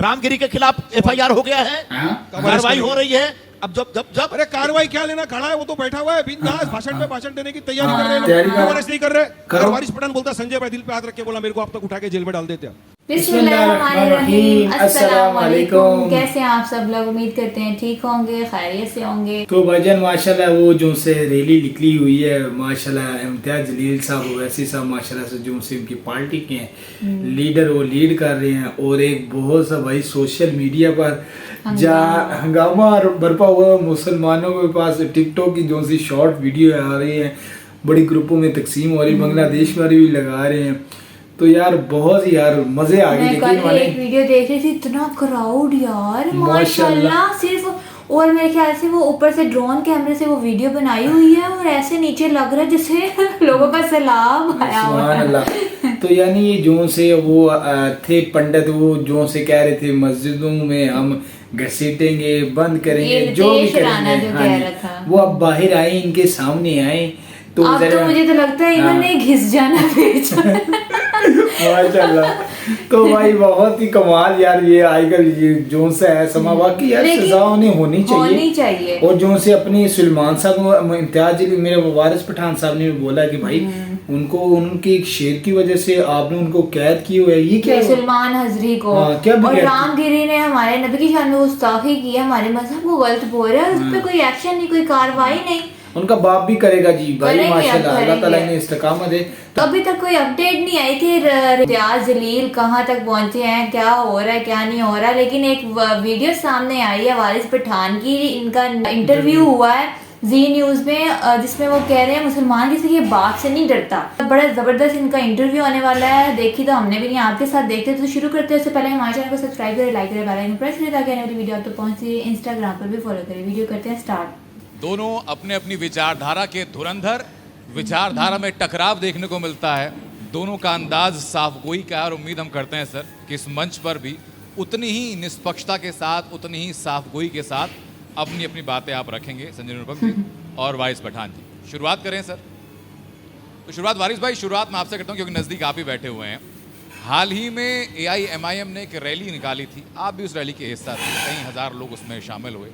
रामगिरी के खिलाफ एफआईआर हो गया है, कार्रवाई हो रही है। अब जब जब जब अरे कार्रवाई क्या लेना, खड़ा है वो तो बैठा हुआ है बिंदास, भाषण पे भाषण देने की तैयारी कर रहे तैयारी हैं, कर- अरेस्ट नहीं कर रहे। करो। अगर वारिस पठान बोलता, संजय भाई दिल पे हाथ रख के बोला, मेरे को आप तक उठा के जेल में डाल देते आप। बिस्मिल्लाहिर्रहमानिर्रहीम, अस्सलाम वालेकुम। अस्सलाम। कैसे हैं आप सब लोग? उम्मीद करते हैं ठीक होंगे, खैरियत से होंगे। तो भाईजान माशाल्लाह वो जो से रैली निकली हुई है माशाल्लाह, इम्तियाज जलील साहब वैसी साहब माशाल्लाह से जो से उनकी पार्टी के हैं लीडर वो लीड कर रहे हैं, और एक बहुत सा भाई सोशल मीडिया पर जहाँ हंगामा बरपा हुआ है, मुसलमानों के पास टिकटॉक की जो सी शॉर्ट वीडियो आ रही है, बड़ी ग्रुपों में तकसीम हो रही, बांग्लादेश वाले भी लगा रहे हैं। तो यार बहुत ही यार मजे आ गए। मैं यकीन कल माने एक वीडियो देख रही थी, इतना क्राउड यार माशाल्लाह। माशाल्लाह सिर्फ, और मेरे ख्याल से वो ऊपर से ड्रोन कैमरे से वो वीडियो बनाई हुई है, और ऐसे नीचे लग रहा है जैसे लोगों का सैलाब आया हुआ सुभान है। अल्लाह। तो यानी ये जो से वो थे पंडित, वो जो से कह रहे थे मस्जिदों में हम घसीटेंगे, बंद करेंगे, ये जो भी नितेश राणा करेंगे। जो हाँ कह जी। रहा था। वो अब बाहर आए, इनके सामने आए तो अब तो जरा- मुझे तो लगता है हाँ। इन्होंने घिस जाना पेच माशाल्लाह। तो भाई बहुत ही कमाल यार, ये आएगा ये जो से है समा वाकई यार, लेकिन सजा उन्हें होनी होनी चाहिए। चाहिए। और जो से अपनी सुलेमान साहब इम्तियाज जलील, मेरे वारिस पठान साहब ने भी बोला कि भाई उनको उनके एक शेर की वजह से आपने उनको कैद किए हुए, ये क्या हुआ? सलमान हजरी को। हाँ, क्या और बिगाड़- रामगिरी ने हमारे नबी की शान में गुस्ताखी की है, हमारे मजहब को गलत बोल रहा है, उस पर कोई एक्शन नहीं, कोई कार्रवाई नहीं। उनका बाप भी करेगा जी भाई करेंगे, माशाल्लाह, अब अल्लाह ताला करेंगे। ने इस्तेकामत दे। तो अभी तक कोई अपडेट नहीं आई कि इम्तियाज जलील कहाँ तक पहुंचे हैं, क्या हो रहा है क्या नहीं हो रहा, लेकिन एक वीडियो सामने आई है वारिस पठान की, इनका इंटरव्यू हुआ है जी न्यूज में, जिसमें वो कह रहे हैं मुसलमान किसी के बाप से नहीं डरता। बड़ा जबरदस्त इनका इंटरव्यू आने वाला है, देखी तो हमने भी नहीं, आपके साथ देखते तो शुरू करते हैं। उससे पहले हमारे चैनल को सब्सक्राइब करें, लाइक करें, बेल आइकन प्रेस करें ताकि आने वाली वीडियो आप तक पहुंचे। इंस्टाग्राम पर भी फॉलो करें। वीडियो करते हैं स्टार्ट। दोनों अपने अपनी विचारधारा के धुरंधर, विचारधारा में टकराव देखने को मिलता है। दोनों का अंदाज साफ गोई का है, और उम्मीद हम करते हैं सर कि इस मंच पर भी उतनी ही निष्पक्षता के साथ, उतनी ही साफ गोई के साथ अपनी अपनी बातें आप रखेंगे, संजय निरुपम जी और वारिस पठान जी। शुरुआत करें सर। तो शुरुआत वारिस भाई, शुरुआत मैं आपसे करता हूँ क्योंकि नज़दीक आप ही बैठे हुए हैं। हाल ही में AIMIM ने एक रैली निकाली थी, आप भी उस रैली के हिस्सा थे, कई हज़ार लोग उसमें शामिल हुए।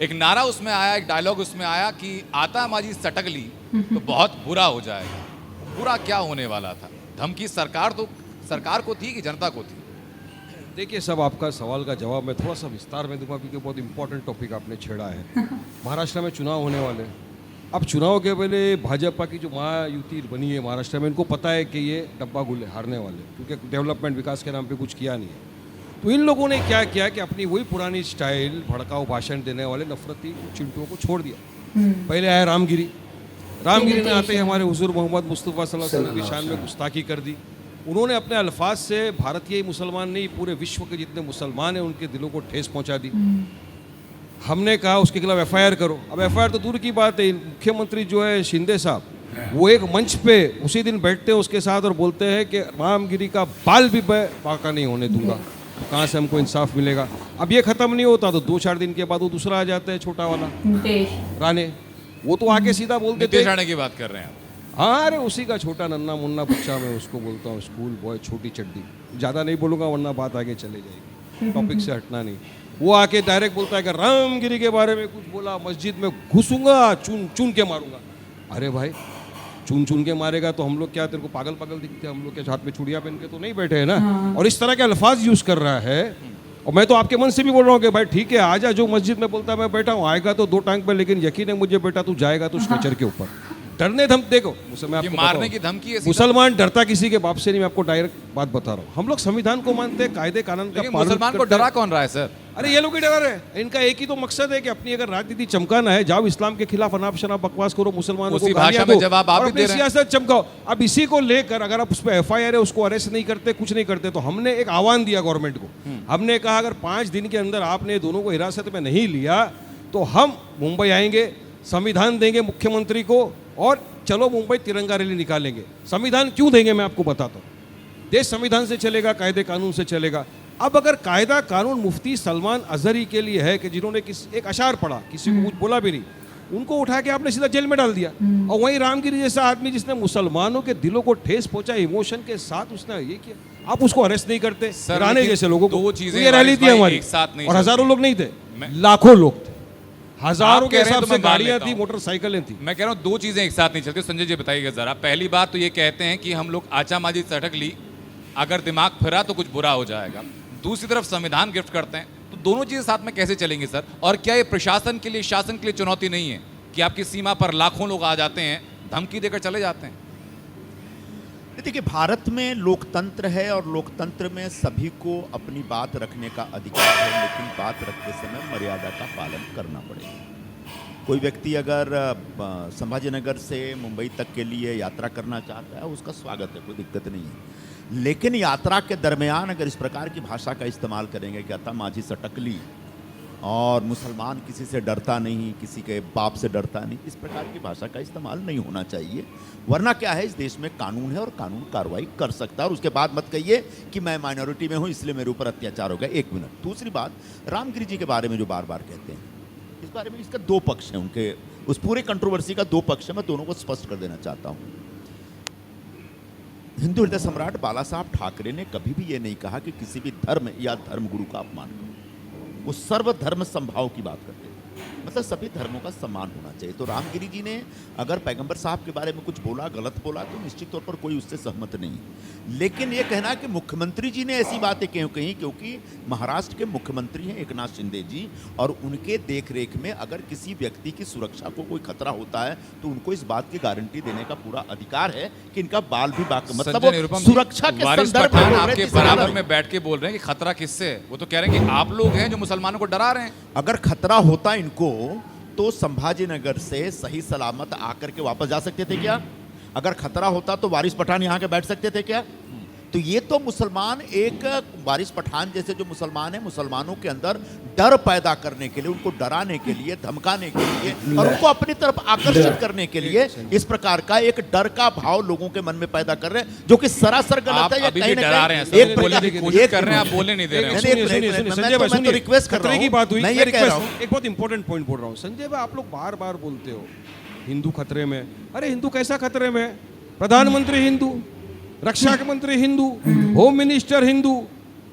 एक नारा उसमें आया, एक डायलॉग उसमें आया कि आता माजी सटक ली तो बहुत बुरा हो जाएगा। बुरा क्या होने वाला था? धमकी सरकार को थी कि जनता को थी? देखिए सब आपका सवाल का जवाब मैं थोड़ा सा विस्तार में दूंगा क्योंकि बहुत इंपॉर्टेंट टॉपिक आपने छेड़ा है। महाराष्ट्र में चुनाव होने वाले हैं। अब चुनाव के पहले भाजपा की जो महायुति बनी है महाराष्ट्र में, इनको पता है कि ये डब्बा गुल्ले हारने वाले, क्योंकि डेवलपमेंट विकास के नाम पे कुछ किया नहीं है। तो इन लोगों ने क्या किया कि अपनी वही पुरानी स्टाइल, भड़काऊ भाषण देने वाले नफरती चिंटुओं को छोड़ दिया। पहले आया रामगिरी ने आते ही हमारे हुजूर मोहम्मद मुस्तफ़ा सल्लल्लाहु अलैहि वसल्लम की शान में गुस्ताखी कर दी। उन्होंने अपने अल्फाज से भारतीय मुसलमान नहीं, पूरे विश्व के जितने मुसलमान हैं उनके दिलों को ठेस पहुंचा दी। हमने कहा उसके खिलाफ FIR करो। अब FIR तो दूर की बात है, मुख्यमंत्री जो है शिंदे साहब, वो एक मंच पे उसी दिन बैठते हैं उसके साथ और बोलते हैं कि रामगिरी का बाल भी मैं बाका नहीं होने दूंगा। कहाँ से हमको इंसाफ मिलेगा? अब ये खत्म नहीं होता तो 2-4 दिन के बाद वो दूसरा आ जाता है, छोटा वाला राणे, वो तो आके सीधा बोल देते नितेश राणे की बात कर रहे हैं आप? हाँ, अरे उसी का छोटा नन्ना मुन्ना बच्चा, मैं उसको बोलता हूँ स्कूल बॉय, छोटी चड्डी। ज़्यादा नहीं बोलूँगा वरना बात आगे चले जाएगी, टॉपिक से हटना नहीं। वो आके डायरेक्ट बोलता है कि रामगिरी के बारे में कुछ बोला, मस्जिद में घुसूंगा, चुन चुन के मारूंगा। अरे भाई, चुन चुन के मारेगा तो हम लोग क्या तेरे को पागल पागल दिखते हैं? हम लोग के हाथ में चूड़ियाँ पहन के तो नहीं बैठे हैं ना। और इस तरह के अल्फाज यूज़ कर रहा है। और मैं तो आपके मन से भी बोल रहा हूँ कि भाई ठीक है, आजा, जो मस्जिद में बोलता है मैं बैठा हूँ, आएगा तो 2 टांग पे, लेकिन यकीन है मुझे बेटा तू जाएगा तो स्ट्रेचर के ऊपर। डरने धम देखो मैं ये आपको मारने बताऊं, की धमकी है सीधा? मुसलमान डरता किसी के बाप से नहीं, मैं आपको डायरेक्ट बात बता रहा हूँ। हम लोग संविधान को मानते हैं, कायदे कानून का लेकिन पालन मुसलमान को करते हैं। डरा कौन रहा है सर? अरे ये लोग ही डरा रहे हैं। इनका एक ही तो मकसद है कि अपनी अगर राजनीति चमकाना है, जाओ इस्लाम के खिलाफ अनाप शनाप बकवास करो, मुसलमानों को उसी गालियां भाषा दो में जवाब आप और भी अपनी दे रहे हैं। सियासत चमकाओ। अब इसी को लेकर अगर आप उस पर FIR है, उसको अरेस्ट नहीं करते, कुछ नहीं करते, तो हमने एक आह्वान दिया गवर्नमेंट को। हमने कहा अगर 5 दिन के अंदर आपने दोनों को हिरासत में नहीं लिया तो हम मुंबई आएंगे, संविधान देंगे मुख्यमंत्री को, और चलो मुंबई तिरंगा रैली निकालेंगे। संविधान क्यों देंगे मैं आपको बताता हूँ। देश संविधान से चलेगा, कायदे कानून से चलेगा। अब अगर कायदा कानून मुफ्ती सलमान अजहरी के लिए है कि जिन्होंने एक अशार पढ़ा, किसी को कुछ बोला भी नहीं, उनको उठा के आपने सीधा जेल में डाल दिया। और वहीं रामगिरी जैसा आदमी जिसने मुसलमानों के दिलों को ठेस पहुंचा, इमोशन के साथ उसने ये किया। आप उसको अरेस्ट नहीं करते सर, राणे लेकिन जैसे लोगों को। दो चीजें तो ये रैली वारिस थी भाई हमारी एक साथ नहीं और चल हजारों लोग नहीं थे, मैं- लाखों लोग थे, हजारों आप के कह रहे हैं हिसाब तो से मैं मान गाड़ियां लेता थी, हूं। मोटरसाइकिलें थी। मैं कह रहा हूँ दो चीजें एक साथ नहीं चलती। संजय जी बताइएगा जरा। पहली बात तो ये कहते हैं कि हम लोग आचामाजी सटक ली, अगर दिमाग फिरा तो कुछ बुरा हो जाएगा। दूसरी तरफ संविधान गिफ्ट करते हैं, तो दोनों चीजें साथ में कैसे चलेंगी सर? और क्या ये प्रशासन के लिए, शासन के लिए चुनौती नहीं है कि आपकी सीमा पर लाखों लोग आ जाते हैं, धमकी देकर चले जाते हैं? देखिए, भारत में लोकतंत्र है और लोकतंत्र में सभी को अपनी बात रखने का अधिकार है, लेकिन बात रखते समय मर्यादा का पालन करना पड़ेगा। कोई व्यक्ति अगर संभाजीनगर से मुंबई तक के लिए यात्रा करना चाहता है, उसका स्वागत है, कोई दिक्कत नहीं है। लेकिन यात्रा के दरमियान अगर इस प्रकार की भाषा का इस्तेमाल करेंगे कि अता माझी सटकली और मुसलमान किसी से डरता नहीं, किसी के बाप से डरता नहीं, इस प्रकार की भाषा का इस्तेमाल नहीं होना चाहिए। वरना क्या है, इस देश में कानून है और कानून कार्रवाई कर सकता है। और उसके बाद मत कहिए कि मैं माइनॉरिटी में हूँ इसलिए मेरे ऊपर अत्याचार हो गया। एक मिनट। दूसरी बात, रामगिरी जी के बारे में जो बार बार कहते हैं, इस बारे में इसका दो पक्ष हैं, उनके उस पूरे कंट्रोवर्सी का दो पक्ष है। मैं दोनों को स्पष्ट कर देना चाहता हूँ। हिंदू हृदय सम्राट बाला साहब ठाकरे ने कभी भी ये नहीं कहा कि किसी भी धर्म या धर्मगुरु का अपमान करो। वो सर्वधर्म समभाव की बात करते हैं, मतलब सभी धर्मों का सम्मान होना चाहिए। तो रामगिरी जी ने अगर पैगंबर साहब के बारे में कुछ बोला, गलत बोला, तो निश्चित तौर पर कोई उससे सहमत नहीं। लेकिन ये कहना कि मुख्यमंत्री जी ने ऐसी बातें क्यों कही, क्योंकि महाराष्ट्र के मुख्यमंत्री हैं एकनाथ शिंदे जी, और उनके देखरेख में अगर किसी व्यक्ति की सुरक्षा को कोई खतरा होता है तो उनको इस बात की गारंटी देने का पूरा अधिकार है कि इनका बाल भी मतलब संजय वो निरुपम जी, सुरक्षा के वारिस संदर्भ पठान में बोल रहे आपके हैं, तीसरा बराबर नहीं। में बैठ के बोल रहे हैं कि खतरा किससे है? वो तो कह रहे हैं कि आप लोग हैं जो मुसलमानों को डरा रहे हैं। अगर खतरा होता इनको तो संभाजीनगर से सही सलामत आकर के वापस जा सकते थे क्या? अगर खतरा होता तो वारिस पठान यहाँ के बैठ सकते थे क्या? तो ये तो मुसलमान, एक वारिस पठान जैसे जो मुसलमान है, मुसलमानों के अंदर डर पैदा करने के लिए, उनको डराने के लिए, धमकाने के लिए और उनको अपनी तरफ आकर्षित करने के लिए इस प्रकार का एक डर का भाव लोगों के मन में पैदा कर रहे हैं, जो कि सरासर आप गलत है। या अभी कहीं भी ना डरा कहीं रहे हैं सर, एक बोलने की प्रकार- कोशिश एक कर रहे हैं, आप मिनट। बोलने नहीं दे रहे हैं। संजय भाई मैं तो रिक्वेस्ट कर रहा खतरे की हूं। बात हुई, मैं मैं ये कह रहा रिक्वेस्ट हूं। एक बहुत इंपॉर्टेंट पॉइंट बोल रहा हूँ। संजय भाई, आप लोग बार बार बोलते हो हिंदू खतरे में। अरे हिंदू कैसा खतरे में है? प्रधानमंत्री हिंदू, रक्षा मंत्री हिंदू, होम मिनिस्टर हिंदू,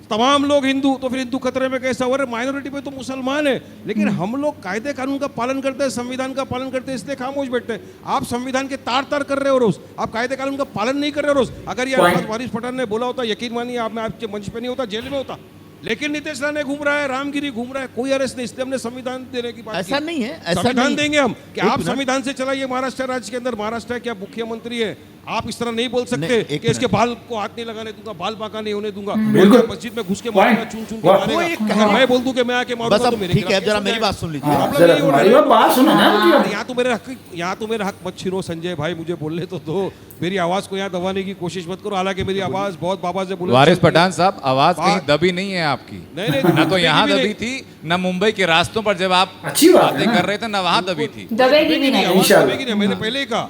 तमाम लोग हिंदू, तो फिर हिंदू खतरे में कैसा? और माइनॉरिटी पे तो मुसलमान है। लेकिन हम लोग कायदे कानून का पालन करते हैं, संविधान का पालन करते हैं, इसलिए खामोश बैठते हैं। आप संविधान के तार तार कर रहे हो रोज, आप कायदे कानून का पालन नहीं कर रहे हो रोज। अगर ये आवाज वारिस पठान ने बोला होता, यकीन मानिए आप, मैं आपके मंच पे नहीं होता, जेल में होता। लेकिन नीतीश राणे घूम रहा है, रामगिरी घूम रहा है, कोई अरेस्ट नहीं, इसलिए हमने संविधान देने की बात ऐसा की। नहीं है, ऐसा संविधान नहीं। देंगे हम कि एक आप मिनट। संविधान से चलाइए महाराष्ट्र राज्य के अंदर। महाराष्ट्र क्या मुख्यमंत्री है, आप इस तरह नहीं बोल सकते नहीं, एक कि इसके मिनट। बाल को हाथ नहीं लगाने दूंगा, बाल बांका नहीं होने दूंगा, बिल्कुल। मस्जिद में घुस के मारेगा, चुन चुन के वाह। वो एक मारेगा। कहानी- अगर मैं बोल दूं कि मैं आके बस मारूंगा तो अब मेरे ठीक है, खिलाफ अब जरा केस मेरी हो बात जाएगा। सुन लीजिए। हाँ, प्रॉब्लम जरा यही हो रहा हमारी है। बात सुनो ना उनकी। यहाँ तो मेरे हक मत छीनो संजय भाई, मुझे बोलने तो दो। मेरी आवाज को यहाँ दबाने की कोशिश मत करो, हालांकि मेरी आवाज बहुत बाबा से बोले। वारिस पठान साहब, आवाज कहीं बात- दबी नहीं है आपकी। नहीं, नहीं, ना तो दबेगी यहाँ भी दबी नहीं। थी, ना मुंबई के रास्तों पर जब आप अच्छी बात है बातें ना। कर रहे थे, ना वहां दबी थी। दबेगी भी नहीं। आवाज इंशाल्लाह। दबेगी नहीं। मैंने पहले ही कहा,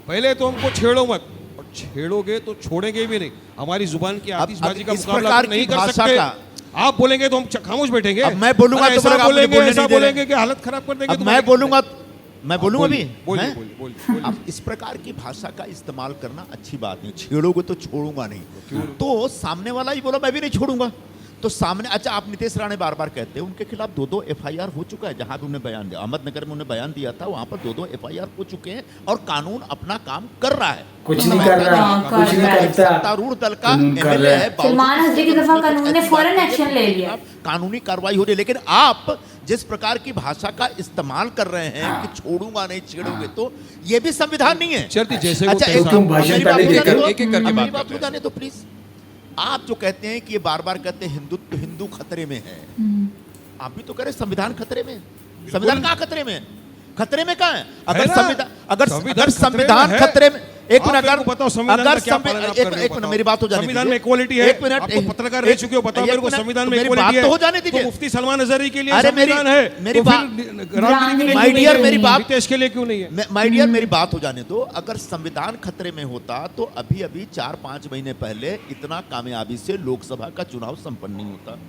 पहले तो हमको छेड़ो मत, और छेड़ोगे तो छोड़ेंगे भी नहीं। हमारी जुबान की आतिशबाजी का इस मुकाबला प्रकार तो नहीं की कर भाषा सकते। का- आप बोलेंगे तो हम खामोश बैठेंगे। अब मैं बोलूंगा अरे तो ऐसा बोलेगा, आप मुझे बोलेंगे, बोलने ऐसा नहीं दे रहे। बोलेंगे कि हालत खराब कर देंगे अब तुम्हारी। मैं बोलूंगा, मैं बोलूंगा बोलिए, अभी बोलिए, हैं? बोलिए, बोलिए, बोलिए। अब इस प्रकार की भाषा का इस्तेमाल करना अच्छी बात नहीं। छेड़ोगे तो छोड़ूंगा नहीं, तो सामने वाला ही बोला मैं भी नहीं छोड़ूंगा, तो सामने। अच्छा, आप नीतीश राणे बार बार कहते हैं उनके खिलाफ 2-2 FIR हो चुका है। जहां भी उन्होंने बयान दिया, अहमदनगर में उन्होंने बयान दिया था, वहां पर 2-2 FIR हो चुके हैं और कानून अपना काम कर रहा है। कुछ नहीं कर रहा, हाँ, कुछ नहीं कर रहा है। करता। सत्तारूढ़ दल का कानून कर MLA रहा है। है। सलमान हस्दी की दफा कानून ने फौरन एक्शन ले लिया। कानूनी कार्रवाई हो रही है, लेकिन आप जिस प्रकार की भाषा का इस्तेमाल कर रहे हैं कि छोड़ूंगा नहीं, छेड़ोगे तो, ये भी संविधान नहीं है। चलती जैसे वो अच्छा, तैसा। एक तुम भाषण मेरी पहले बात देकर- सुनने दो। एक-एक करके अब बात मेरी बात करते हैं। सुनने दो प्लीज। आप जो कहते हैं कि ये बार बार कहते हैं हिंदू खतरे में है, आप भी तो कह रहे हैं संविधान खतरे में। संविधान कहाँ खतरे में है? खतरे में कहाँ है? अगर ना? संविधान अगर संविधान अगर संविधान खतरे में है। खतरे में, एक आप मिनट, मेरे को बताओ संविधान का क्या पालन आप कर रहे हो, एक मिनट बताओ। मेरी बात हो जाने संविधान में दीजिए। इक्वालिटी है। एक मिनट, आप तो पत्रकार रह चुके हो, बताओ मेरे को संविधान में मेरी इक्वालिटी बात है। तो हो जाने तो दीजिए। मुफ्ती सलमान अजहरी के लिए अरे संविधान है, मेरी तो बात- फिर रामगिरी के लिए माय क्यों नहीं डियर, है? मेरी बात- नीतीश के लिए क्यों नहीं है? माय डियर, मेरी बात हो जाने दो। अगर संविधान खतरे में होता तो अभी 4-5 महीने पहले इतना कामयाबी से लोकसभा का चुनाव संपन्न नहीं होता।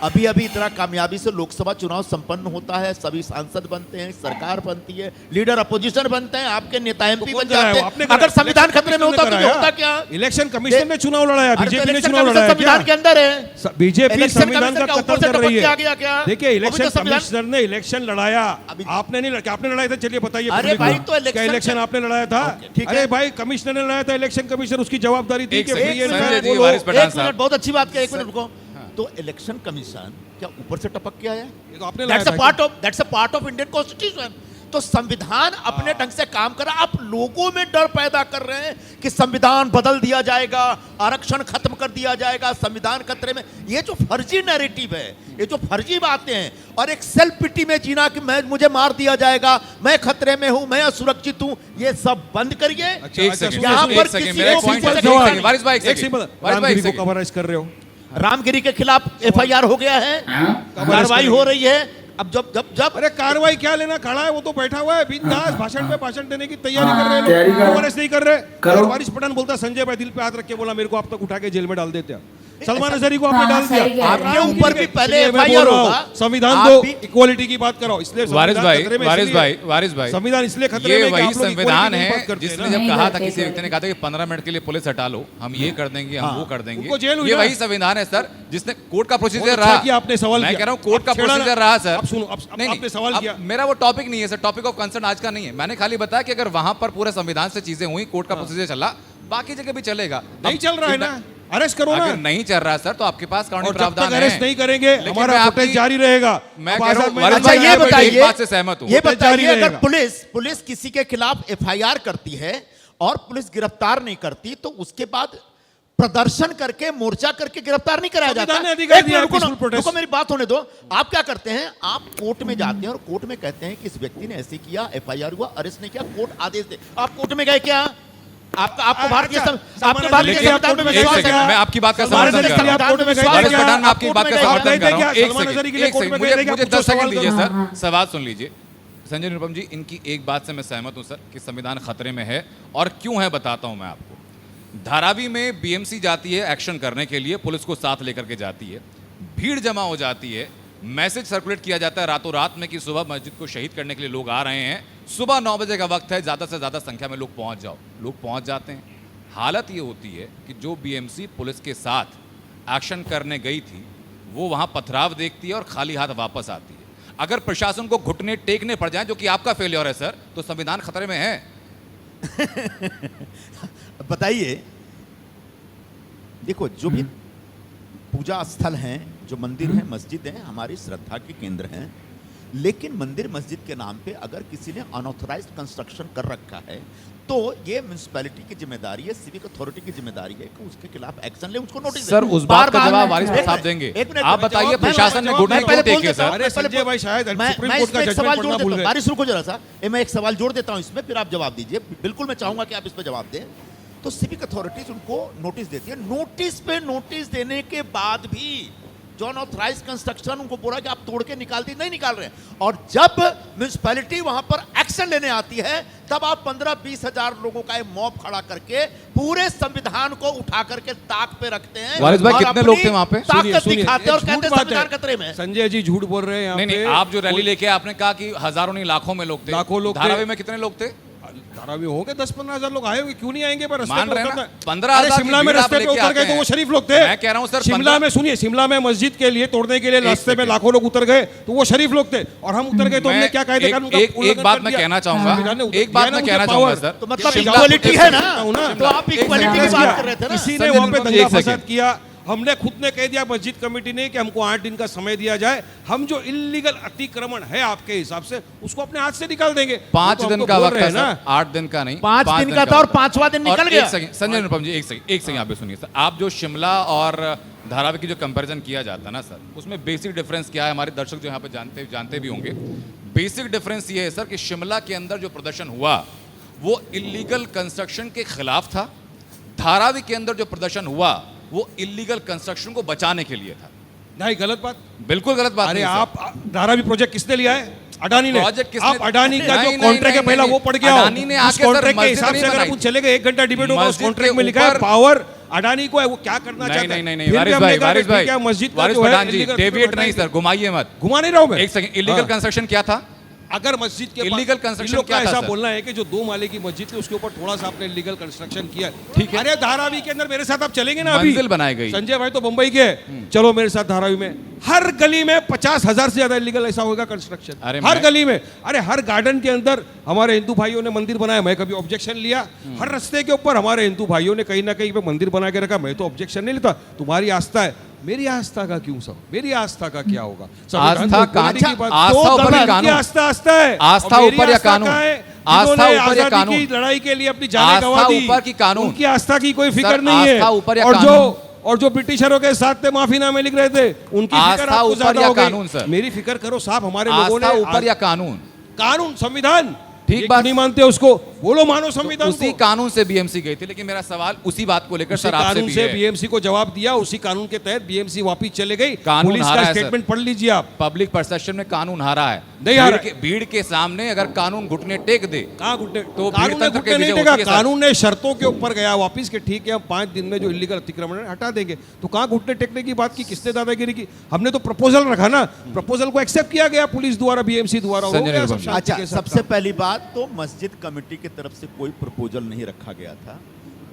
अभी अभी इतना कामयाबी से लोकसभा चुनाव संपन्न होता है, सभी सांसद बनते हैं, सरकार बनती है, लीडर अपोजिशन बनते हैं, आपके नेता एमपी बन जाते हैं। अगर संविधान खतरे में होता तो होता क्या? इलेक्शन कमीशन ने चुनाव लड़ाया, अरे तो बीजेपी ने इलेक्शन चुनाव कमीशन लड़ाया संविधान के अंदर है। बीजेपी इलेक्शन संविधान का कमीशन का कत्ल ऊपर से कर रही टपक के आ है। गया क्या? देखिए अभी इलेक्शन तो संविधान- कमिश्नर ने इलेक्शन लड़ाया, आपने नहीं लड़ा, आपने लड़ाया था, चलिए बताइए अरे public भाई, को। तो इलेक्शन क्या इलेक्शन का- आपने लड़ाया था? ठीक है। अरे भाई कमिश्नर ने लड़ाया था, इलेक्शन कमिश्नर, उसकी जवाबदारी थी एक कि second, free and Sanjay fair जी, बोलो। वारिस पठान एक मिनट, बहुत अच्छी बात है, एक मिनट रुको। तो इलेक्शन कमीशन क्या ऊपर से टपक के आया? ये तो आपने लाया That's a था part of that's a part of Indian Constitution। तो संविधान अपने ढंग से काम कर रहा है, आप लोगों में डर पैदा कर रहे हैं कि संविधान बदल दिया जाएगा, आरक्षण खत्म कर दिया जाएगा, संविधान खतरे में। ये जो फर्जी नैरेटिव है, ये जो फर्जी बातें हैं, और एक सेल्फ पिटी में जीना कि मैं मुझे मार दिया जाएगा, मैं खतरे में हूं, मैं असुरक्षित हूं, ये सब बंद करिए। एक सेकंड, यहाँ एक पर सेकंड, किसी मेरा को पॉइंट किसी है, से एक सवाल- सेकंड, वारिस भाई, एक सिंपल, वारिस भाई, रामगिरी एक को सेकंड। कवरेज कर रहे हो। रामगिरी के खिलाफ एफआईआर हो गया है, हाँ? कार्रवाई हो रही है। अब जब जब जब अरे कार्रवाई क्या लेना, खड़ा है वो तो बैठा हुआ है बिंदास, भाषण पे भाषण देने की तैयारी कर रहे तैयारी हैं कर- लोग, कवरेज नहीं कर रहे। करो। और वारिस पठान बोलता संजय भाई दिल पे हाथ रख के बोला मेरे को आप तक उठा के जेल में डाल देते हैं। सलमान अजहरी को आपने हाँ, डाल सही कह दिया, रहे हैं। आपके ऊपर भी पहले इसलिए मैं एफआईआर बोल रहा हूं, होगा। संविधान आप को भी- इक्वालिटी की बात करो, इसलिए वारिस संविधान भाई, खतरे में वारिस इसलिए- भाई, वारिस भाई, संविधान इसलिए खतरे ये में कि वही आप लोग संविधान equality की है बात करते हैं जिसने ना। जब नहीं कहा था, करते, किसी सही व्यक्ति ने कहा था कि 15 मिनट के लिए पुलिस हटा लो, हम ये कर देंगे, हम वो कर देंगे। उनको जेल हुई ये ना। वही संविधान है सर, जिसने कोर्ट का बहुत प्रोसीजर अच्छा रहा। किया आपने सवाल मैं किया। कह रहा हूँ कोर्ट का अब छेड़ा ना। प्रोसीजर रहा सर। अब सुनो, अब नहीं, आपने सवाल अब किया। मेरा वो टॉपिक नहीं है सर, टॉपिक ऑफ कंसर्न आज का नहीं है। मैंने खाली बताया कि अगर वहां पर पूरे संविधान से चीजें हुई, कोर्ट का प्रोसीजर चला, बाकी जगह भी चलेगा। नहीं चल रहा है ना, अरेस्ट करो ना। अगर नहीं चल रहा है सर, तो आपके पास कानूनी और जब प्रावधान तक है। अरेस्ट नहीं करेंगे लेकिन हमारा मैं आपकी- प्रोटेस्ट जारी रहेगा। मैं अब कह रहा हूं, आजाद मैदान वारिस अच्छा भाई, में ये मैं एक बताइए, बात से सहमत हूं। ये प्रोटेस्ट जारी बताइए, अगर रहेगा। पुलिस किसी के खिलाफ एफआईआर करती है और पुलिस गिरफ्तार नहीं करती, तो उसके बाद प्रदर्शन करके, मोर्चा करके गिरफ्तार नहीं कराया जाता। संविधान ने अधिकार एक दिया है मिनट, रुको ना, peaceful protest। रुको, मेरी बात होने दो। आप क्या करते हैं, आप कोर्ट में जाते हैं और कोर्ट में कहते हैं कि इस व्यक्ति ने ऐसे किया, एफआईआर हुआ, अरेस्ट नहीं किया, कोर्ट आदेश दे। आप कोर्ट में गए क्या? आपको भारतीय अच्छा, आपके भारतीय लेकिन संविधान में एक विश्वास सेकंड, है? मैं आपकी बात का सलमान समर्थन अजहरी कर के लिए रहा आप हूं। कोर्ट में गए वारिस थे क्या? पठान, मैं आपकी आप बात का कोर्ट में समर्थन गए कर रहा क्या? हूं। एक सलमान अजहरी के लिए सेकंड, कोर्ट में गए थे क्या? मुझे पूछो, 10 सेकंड सवाल दीजिए करो। सर, सवाल सुन लीजिए। संजय निरुपम जी, इनकी एक बात से मैं सहमत हूं सर कि संविधान खतरे में है, और क्यों है बताता हूं मैं आपको। धारावी में बीएमसी जाती है एक्शन करने के लिए, पुलिस को साथ लेकर के जाती है, भीड़ जमा हो जाती है, मैसेज सर्कुलेट किया जाता है रातों रात में कि सुबह मस्जिद को शहीद करने के लिए लोग आ रहे हैं, सुबह 9 बजे का वक्त है, ज़्यादा से ज़्यादा संख्या में लोग पहुंच जाओ। लोग पहुंच जाते हैं। हालत ये होती है कि जो बीएमसी पुलिस के साथ एक्शन करने गई थी, वो वहां पथराव देखती है और खाली हाथ वापस आती है। अगर प्रशासन को घुटने टेकने पड़ जाए, जो कि आपका फेलियर है सर, तो संविधान खतरे में है। बताइए, देखो, जो भी पूजा स्थल हैं, जो मंदिर हैं, मस्जिद हैं, हमारी श्रद्धा के केंद्र हैं, लेकिन मंदिर मस्जिद के नाम पे अगर किसी ने अनऑथराइज्ड कंस्ट्रक्शन कर रखा है, तो ये म्युनिसिपैलिटी की जिम्मेदारी है, सिविक अथॉरिटी की जिम्मेदारी है कि उसके खिलाफ एक्शन ले, उसको नोटिस दे। सर, उस बात का जवाब वारिस एक साहब मिनट, देंगे। एक मिनट, आप बताइए, मैं- प्रशासन ने मैं घुटने पहले क्यों बोल टेके देता हूं, सर? अरे मैं पहले संजय भाई शायद मैं सुप्रीम मैं कोर्ट का इसमें एक जजमेंट सवाल जोड़ पढ़ना देता भूल हूं। गए। बारिश रुको जरा सा, मैं एक सवाल जोड़ देता हूं इसमें, फिर आप जवाब दीजिए। बिल्कुल मैं चाहूंगा कि आप इस पर जवाब दें। तो सिविक अथॉरिटीज उनको नोटिस देती है, नोटिस पे नोटिस देने के बाद भी जो अनऑथराइज्ड कंस्ट्रक्शन, उनको बोला कि आप तोड़ के निकाल दी, नहीं निकाल रहे हैं। और जब म्युनिसिपैलिटी वहां पर एक्शन लेने आती है, तब आप 15-20 हजार लोगों का एक मॉब खड़ा करके पूरे संविधान को उठा करके ताक पे रखते हैं। वारिस भाई, और कितने अपनी लोग थे वहां पे? ताकत दिखाते हैं और ये कहते हैं झूठ बात संविधान है। खतरे में है। संजय जी झूठ बोल रहे हैं यहाँ नहीं नहीं, पे। आप जो रैली लेके आपने कहा कि हजारों नहीं लाखों में लोग थे। लाखों लोग थे। धारावी में कितने लोग थे? धारावी हो गए 10-15 हजार लोग आए होंगे, क्यों नहीं आएंगे? पर रास्ते मान पे रहे हैं उतरना- ना, 15,000 अरे शिमला की में भीड़ आप रास्ते पे लेके उतर आते गए तो वो हैं। शरीफ लोग थे। मैं कह रहा हूं सर, शिमला 15 में सुनिए, शिमला में मस्जिद के लिए तोड़ने के लिए रास्ते में सेकंड। लाखों लोग उतर गए तो वो शरीफ लोग थे, और हम उतर गए तो हमने क्या कायदे कानून का एक उल्लंघन बात कर मैं दिया। कहना चाहूंगा, संविधान ने एक बात दिया ना मैं मुझे कहना पावर। चाहूंगा सर, तो मतलब शिमला- इक्वालिटी है ना, शिमला- तो आप इक्वालिटी की बात कर रहे थे ना। किसी ने संजय वहां पे निरुपम जी, दंगा एक सेकंड। फसाद किया, हमने खुद ने कह दिया मस्जिद कमेटी ने कि हमको 8 दिन का समय दिया जाए, हम जो इलीगल अतिक्रमण है आपके हिसाब से उसको अपने हाथ से निकाल देंगे। 5 वो तो दिन हमको का बोल वक्त रहे है हैं ना। सर, 8 दिन का नहीं, 5 दिन का था और 5वां दिन निकल और गया। एक सेकंड, संजय निरुपम जी, एक सेकंड आप भी सुनिए सर। आप जो शिमला और धारावी की जो कंपैरिजन किया जाता है ना सर, उसमें बेसिक डिफरेंस क्या है? हमारे दर्शक जो यहाँ पे जानते भी होंगे। बेसिक डिफरेंस ये है सर कि शिमला के अंदर जो प्रदर्शन हुआ वो इलीगल कंस्ट्रक्शन के खिलाफ था, धारावी के अंदर जो प्रदर्शन हुआ वो इलीगल कंस्ट्रक्शन को बचाने के लिए था। नहीं, गलत बात। बिल्कुल गलत बात अरे नहीं है सर। आप धारावी प्रोजेक्ट किसने लिया है? अडानी ने। प्रोजेक्ट किसने- आप अडानी का नहीं, जो नहीं, कॉन्ट्रैक्ट है नहीं, पहला नहीं, वो पढ़ के आओ। अडानी ने उस आके सर कॉन्ट्रैक्ट के मस्जिद हिसाब नहीं से अगर बनाई। अपन चलेंगे 1 घंटा डिबेट होगा, उस मस्जिद कॉन्ट्रैक्ट के में लिखा है ऊपर- पावर अडानी को है, वो क्या करना नहीं चाहता है? नहीं नहीं फिर भी वारिस हमने भाई, कहा वारिस कि भाई, ठीक है, मस्जिद का वारिस जो है पठान जी, illegal डेविएट नहीं construction सर, घुमाइए मत। घुमा नहीं रहा हूं मैं। एक सेकंड, इलीगल हाँ। कंस्ट्रक्शन क्या था? अगर मस्जिद के Illegal construction इन लोग का क्या था, ऐसा सर? बोलना है कि जो 2 माले की मस्जिद थी उसके ऊपर थोड़ा सा आपने इलीगल कंस्ट्रक्शन किया, ठीक है। अरे धारावी के अंदर मेरे साथ आप चलेंगे ना? अभी मंजिल बनाई गई। संजय भाई तो बंबई के हैं, चलो मेरे साथ धारावी में हर गली में 50,000 से ज्यादा इलीगल ऐसा होगा कंस्ट्रक्शन, अरे हर मैं- गली में। अरे हर गार्डन के अंदर हमारे हिंदू भाइयों ने मंदिर बनाया, मैं कभी ऑब्जेक्शन लिया? हर रास्ते के ऊपर हमारे हिंदू भाइयों ने कहीं ना कहीं पे मंदिर बना के रखा, मैं तो ऑब्जेक्शन नहीं लेता। तुम्हारी आस्था है, मेरी आस्था का क्यों सब? मेरी आस्था का क्या होगा? संविधान आस्था तो बोलने का- की बात- आस्था तो ऊपर या गलत, कानून? उनकी आस्था है, आस्था और मेरी ऊपर या आस्था कानून? कहाँ है? आस्था जिन्होंने ऊपर या आजादी कानून? की लड़ाई के लिए अपनी जाने आस्था गंवा दी, ऊपर की कानून? उनकी आस्था की कोई फिक्र सर, नहीं है। आस्था ऊपर या और कानून? और जो ब्रिटिशरों के साथ थे माफीनामे लिख रहे थे, उनकी फिक्र आस्था आपको ऊपर ज्यादा या हो गई। कानून, सर? मेरी फिक्र करो साहब, हमारे लोगों ने आस्था ऊपर या कानून? कानून, संविधान, ठीक ये बात। क्यों नहीं मानते उसको? बोलो मानो संविधान उसी को। कानून से बीएमसी गई थी, लेकिन मेरा सवाल उसी बात को लेकर उसी सर आपसे कानून भी से है। बीएमसी को जवाब दिया, उसी कानून के तहत बीएमसी वापस चले गई। कानून पुलिस हारा का है, सर। स्टेटमेंट पढ़ लीजिए आप। पब्लिक परसेप्शन में कानून हारा है। नहीं हारा भीड़ के सामने अगर कानून घुटने टेक दे, कहाँ घुटने? तो कानून ने भीड़ तंत्र घुटने के नहीं विजय टेका, होती है, सर। कानून ने शर्तों के ऊपर गया वापिस के ठीक है हम 5 दिन में जो इलीगल अतिक्रमण है हटा देंगे। तो कहाँ घुटने टेकने की बात की? किसने दादागिरी की? हमने तो प्रपोजल रखा ना, प्रपोजल को एक्सेप्ट किया गया पुलिस द्वारा, बीएमसी द्वारा, हो संजय गया सब निर्मल। शांति अच्छा, के साथ सबसे काम। पहली बात तो मस्जिद कमेटी की तरफ से कोई प्रपोजल नहीं रखा गया था।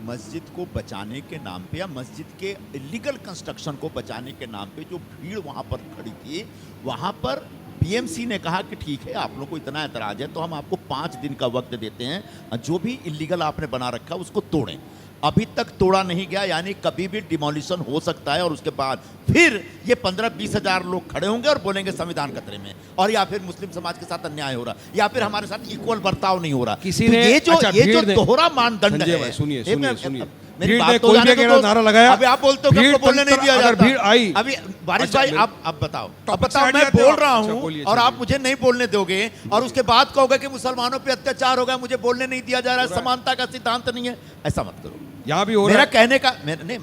मस्जिद को बचाने के नाम पे या मस्जिद के इलीगल कंस्ट्रक्शन को बचाने के नाम पे जो भीड़ वहां पर खड़ी थी, वहां पर बीएमसी ने कहा कि ठीक है, आप लोगों को इतना एतराज है तो हम आपको 5 दिन का वक्त देते हैं, जो भी इलीगल आपने बना रखा उसको तोड़ें। अभी तक तोड़ा नहीं गया, यानी कभी भी डिमोलिशन हो सकता है और उसके बाद फिर ये 15-20 हजार लोग खड़े होंगे और बोलेंगे संविधान खतरे में, और या फिर मुस्लिम समाज के साथ अन्याय हो रहा, या फिर हमारे साथ इक्वल बर्ताव नहीं हो रहा। किसी तो ने- ये जो अच्छा, भीड़ ने- दोहरा मानदंड संजय है। भाई, सुनिए, एक सुनिए, मिनट, सुनिए। मेरी भीड़ बात ने तो कोई जाने भी दो, अगर नारा लगाया, अभी आप बोलते हो कि भीड़ आपको बोलने नहीं तंत्र- दिया अगर जाता। भीड़ आई- अभी वारिस अच्छा, भाई मेरे- आप बताओ, अब टॉपिक बताओ, से मैं हट जाते बोल हो। रहा अच्छा, हूँ बोलिए, और चलिए। आप मुझे नहीं बोलने दोगे और उसके बाद कहोगे कि मुसलमानों पे अत्याचार होगा, मुझे बोलने नहीं दिया जा रहा है, समानता का सिद्धांत नहीं है। ऐसा मत करो। यहाँ भी हो मेरा रहा है। कहने का नहीं,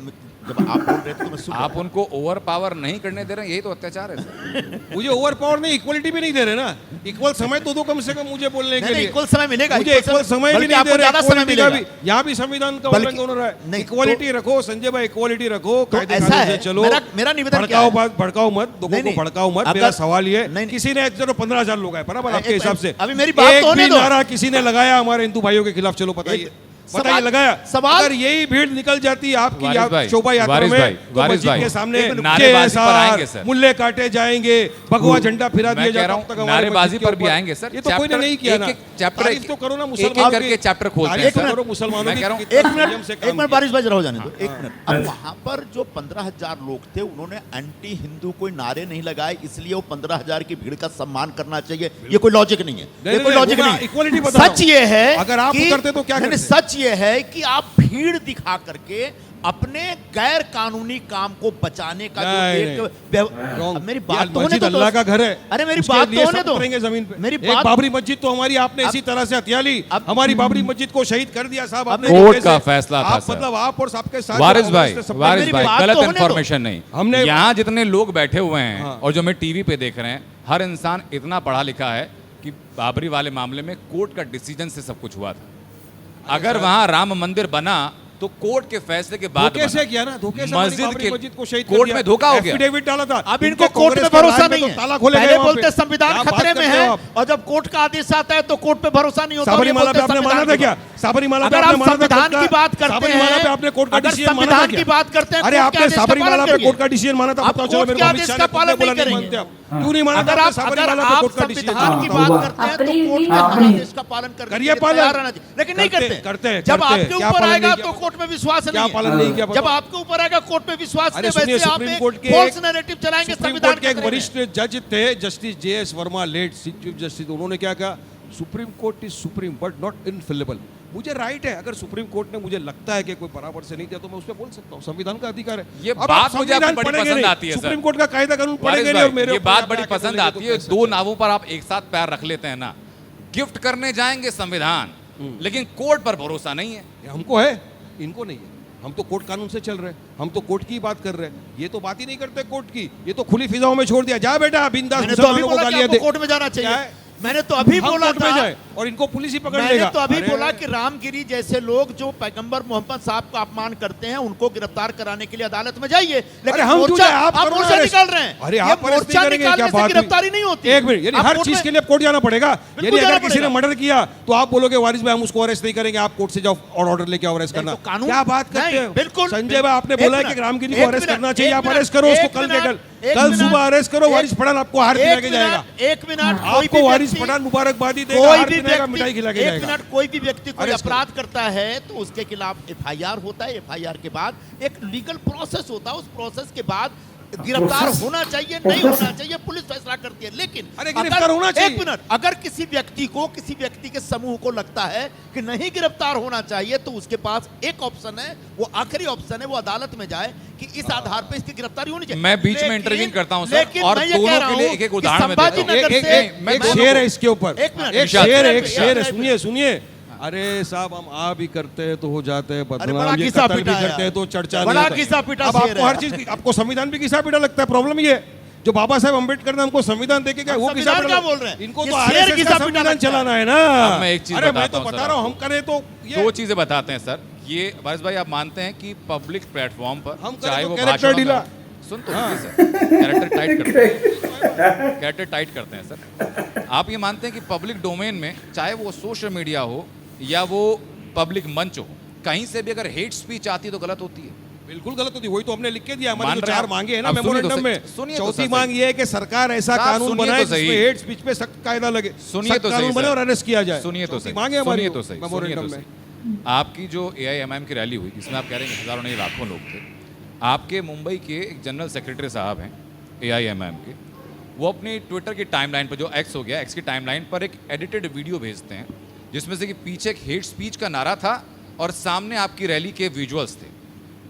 जब आप बोल रहे थे तो मैं सुन रहा आप उनको ओवर पावर नहीं करने दे रहे हैं, यही तो अत्याचार है सर। मुझे ओवर पावर नहीं, इक्वलिटी भी नहीं दे रहे ना। इक्वल समय तो दो कम से कम मुझे बोलने के नहीं, लिए। इक्वल समय मिलेगा, मुझे इक्वल समय भी बल्कि नहीं आपको दे रहे, ज्यादा समय equality का मिलेगा। भी। यहाँ भी संविधान का बल्कि- उल्लंघन हो रहा है। नहीं, इक्वालिटी रखो संजय भाई, इक्वालिटी रखो, तो कायदे ऐसा कानून से है, चलो। मेरा निवेदन क्या भड़काओ है? बात, भड़काओ मत, लोगों नहीं, को नहीं, भड़काओ मत। अगर- मेरा सवाल ये, नहीं, किसी ने चलो 15,000 लोग आए बराबर आपके एक- हिसाब से, अभी मेरी बात एक तो होने भी दो। नारा किसी ने लगाया हमारे हिंदू भाइयों के खिलाफ? चलो बताइए, बताइए, सवाल- लगाया? सवाल- अगर यही भीड़ निकल जाती है आपकी वारिस भाई, शोभा यात्रा वारिस में, भाई, तो वारिस मस्जिद भाई, के सामने एक नारेबाजी पर आएंगे, सर। मुल्ले काटे जाएंगे, भगवा झंडा फिरा मैं दिया कह जाता रहा अब तक हूँ, हमारे नारेबाजी मस्जिद के पर भी ऊपर। आएंगे, सर। ये तो कोई ने चैप्टर- नहीं किया ना। एक-एक चैप्टर- तारीफ तो करो ना एक-एक मुसलमानों करके की। चैप्टर खोलते हैं, तारीफ सर। करो मुसलमानों मैं की, कह रहा हूँ, कितना एक नियम मिनट, से एक काम मिनट किया। बारिश भाई जरा हो जाने दो, एक मिनट। अब वहां पर जो 15,000 लोग थे, उन्होंने एंटी हिंदू कोई नारे नहीं लगाए, इसलिए वो 15,000 की भीड़ का सम्मान करना चाहिए। ये कोई लॉजिक नहीं है, नहीं, ये कोई नहीं, लॉजिक वो मैं नहीं है। equality बता रहा सच हूं। ये है, अगर आप कि- करते तो क्या नहीं, नहीं, करते? सच ये है कि आप भीड़ दिखा करके अपने गैर कानूनी काम को बचाने का जो नहीं, एक Wrong। अब मेरी ये बात तो होने मस्जिद दो अल्लाह का दोस्त। घर है। अरे मेरी उसके बात लिए तो होने सब दो। उतरेंगे जमीन पे। मेरी एक बात- बाबरी मस्जिद तो हमारी आपने अब- इसी तरह से हत्या ली। अब- हमारी बाबरी मस्जिद को शहीद कर दिया साहब आपने। कोर्ट कैसे? का फैसला था, आप सर। मतलब आप और आपके साथ वारिस जो भाई, कांग्रेस ने सब- वारिस मेरी भाई, बात गलत तो होने दो। इंफॉर्मेशन नहीं। हमने- यहाँ जितने लोग बैठे हुए हैं हाँ। और जो मैं टीवी पे देख रहे हैं, हर इंसान इतना पढ़ा लिखा है कि बाबरी वाले मामले में कोर्ट का डिसीजन से सब कुछ हुआ था। अगर वहां राम मंदिर बना तो कोर्ट के फैसले के बाद धोखे से बना। किया ना, धोखे से हमारी मस्जिद बाबरी के मस्जिद को शहीद कर कोर्ट दिया। में धोखा हो गया। एफिडेविट डाला था। अब इनको इनके कोर्ट पे कांग्रेस के भरोसा राज में नहीं तो है। ताला खोले पहले गए वहाँ बोलते पे। संविधान क्या बात खतरे में करते है हो आप? और जब कोर्ट का आदेश आता है तो कोर्ट पे भरोसा नहीं होता। और ये साबरीमाला पे बोलते आपने संविधान माना था की क्या? बात। साबरीमाला पे अगर आपने आप माना था संविधान कोर्ट की का- बात करते साबरीमाला पे हैं, आपने कोर्ट का अगर डिसीजन माना था संविधान क्या? की बात करते हैं, अरे कोर्ट के आपने आदेश का साबरीमाला पालन पे करिए। कोर्ट का डिसीजन माना था? आप बताओ, चलो कोर्ट मेरे के को आदेश अमित शाह का ने खुद पालन ने बोला नहीं नहीं करेंगे। मानते आप। क्यों नहीं माना था अगर आपने आप साबरीमाला पे कोर्ट का डिसीजन? संविधान की बात करते हैं तो अपनी कोर्ट भी के अपनी- आदेश का पालन करने के करिए लिए पालन। तैयार रहना चाहिए, लेकिन नहीं करते- करते। करते हैं, जब करते हैं। आपके क्या ऊपर पालन आएगा नहीं किया? तो कोर्ट में विश्वास क्या नहीं पालन है। नहीं किया? जब बताओ। आपके ऊपर आएगा कोर्ट में विश्वास अरे नहीं, सुनिए, वैसे आप सुप्रीम एक कोर्ट के false एक- narrative चलाएंगे सुप्रीम संविधान कोर्ट के एक खतरे में। वरिष्ठ जज थे, justice JS Verma, late chief justice, उन्होंने क्या कहा? Supreme court is supreme but not infallible. मुझे राइट है, अगर सुप्रीम कोर्ट ने मुझे लगता है कि कोई बराबर से नहीं दिया तो मैं उस पर बोल सकता हूँ, संविधान का अधिकार है। ये अब आप बात मुझे आपकी संविधान बड़ी पढ़ेंगे पसंद नहीं, आती है, सर। सुप्रीम कोर्ट का कायदा कानून वारिस पढ़ेंगे नहीं और भाई, मेरे ये ऊपर बात आप बड़ी आके पसंद बोलेंगे आती तो है। कैसे? दो नावों पर आप एक साथ पैर रख लेते हैं ना। गिफ्ट करने जाएंगे संविधान, लेकिन कोर्ट पर भरोसा नहीं है। हमको है, इनको नहीं है। हम तो कोर्ट कानून से चल रहे हैं, हम तो कोर्ट की बात कर रहे हैं। ये तो बात ही नहीं करते कोर्ट की, ये तो खुली फिजाओं में छोड़ दिया। जा बेटा बिंदास मैंने तो अभी मुसलमानों को बोला कि गालियां आपको दे। कोर्ट में जाना क्या चाहिए। है? मैंने तो अभी हम बोला कोर्ट में था, जाए और इनको पुलिस ही पकड़ मैंने लेगा। तो अभी अरे, बोला कि रामगिरी जैसे लोग जो पैगंबर मोहम्मद साहब का अपमान करते हैं उनको गिरफ्तार कराने के लिए अदालत में जाइए। अरे लेकिन हम क्यों मोर्चा जाए? आप करो मोर्चा अरेस्ट। निकाल रहे हैं। अरे ये आप अरेस्ट मोर्चा नहीं करेंगे निकालने क्या? से बात गिरफ्तारी नहीं होती। एक मिनट, यानी आप हर कोर्ट चीज में- के लिए कोर्ट जाना पड़ेगा। बिल्कुल यानी जाना अगर किसी ने पड़ेगा। मर्डर किया तो आप बोलोगे वारिस भाई हम उसको अरेस्ट नहीं करेंगे, आप कोर्ट से जाओ और ऑर्डर लेके आओ अरेस्ट नहीं, करना। तो कानून- क्या बात करते नहीं, हो? बिल्कुल, संजय भाई आपने एक बोला है मिनट, कि रामगिरी एक को अरेस्ट मिनट, करना चाहिए, एक आप मिनट, अरेस्ट करो उसको एक कल के मिनट, कल। एक कल मिनट, सुबह अरेस्ट करो, एक- वारिस पठान आपको हार दिला के जाएगा। एक मिनट, कोई भी आपको वारिस व्यक्ति- पठान मुबारकबादी देगा, कोई हार भी दिलाएगा, व्यक्ति मिठाई खिला के एक जाएगा। मिनट, कोई भी व्यक्ति कोई अरेस्ट करो। अपराध करता है तो उसके खिलाफ एफआईआर होता है। एफआईआर के बाद एक लीगल प्रोसेस होता है। उस प्रोसेस के बाद गिरफ्तार होना चाहिए, नहीं होना चाहिए, पुलिस फैसला करती है। लेकिन अरे गिरफ्तार होना चाहिए। एक मिनट, अगर किसी व्यक्ति के समूह को लगता है कि नहीं गिरफ्तार होना चाहिए तो उसके पास एक ऑप्शन है, वो आखिरी ऑप्शन है, वो अदालत में जाए कि इस आधार पर इसकी गिरफ्तारी होनी चाहिए। मैं बीच में लेकिन- इंटरवीन करता हूं सर, लेकिन और मैं ये कह दोनों रहा के लिए हूं एक-एक कि उदाहरण मैं देता हूं। संभाजीनगर एक- से- एक- मैं एक दोनों शेर को- है इसके ऊपर, एक मिनट, एक शेर है, एक एक शेर है, मिनट। सुनिए सुनिए। अरे साहब हम आ भी करते हैं तो हो जाते हैं बड़ा बदनाम, ये घिसा कत्ल भी पीटा है करते हैं तो चर्चा बड़ा नहीं होता। घिसा पीटा अब शेर आपको है। हर चीज, आपको संविधान भी घिसा पीटा लगता है। प्रॉब्लम ये है जो बाबा साहेब अम्बेडकर ने हमको संविधान देके गए, वो घिसा संविधान पीटा क्या लग- बोल रहे हैं? इनको ये तो शेर आरएसएस घिसा का पीटा संविधान लगता है। चलाना है ना। अब मैं एक चीज अरे मैं बताता तो हूं बता सर रहा हूँ, हम आपको। करें तो ये दो चीजें बताते हैं सर। ये वारिस भाई आप मानते हैं कि पब्लिक प्लेटफॉर्म पर हम करें चाहे तो वो कैरेक्टर भाषणों में ढीला। हो- सुन तो लीजिए सर, कैरेक्टर टाइट करते हैं, कैरेक्टर टाइट करते हैं सर। आप ये मानते हैं कि पब्लिक डोमेन में चाहे वो सोशल मीडिया हो या वो पब्लिक मंच हो, कहीं से भी अगर हेट स्पीच आती है तो गलत होती है। बिल्कुल गलत होती, वही तो हमने लिख के दिया। मान हमारी जो रहे हैं चार आप? मांगे है ना अब सुनिए तो मेमोरेंडम सही- में, सुनिए तो चौथी सही। मांग ये है कि सरकार ऐसा साहब, कानून सुनिए बनाए तो सही। जिसमें हेट स्पीच पे सख्त कायदा लगे, सुनिए सख्त तो सही कानून बने सर। और अरेस्ट किया जाए। सुनिए तो चौथी सही, मांगे हमारी सुनिए तो सही, सुनिए मेमोरेंडम तो में। सही। आपकी जो एआईएमआईएम की रैली हुई, जिसमें आप कह रहे हैं कि हजारों नहीं लाखों लोग थे, आपके मुंबई के एक जनरल सेक्रेटरी साहब हैं एआईएमआईएम के, वो अपनी ट्विटर की टाइमलाइन पर, जो एक्स हो गया, एक्स की टाइमलाइन पर एक एडिटेड वीडियो भेजते हैं जिसमें से कि पीछे एक हेट स्पीच का नारा था और सामने आपकी रैली के विजुअल्स थे।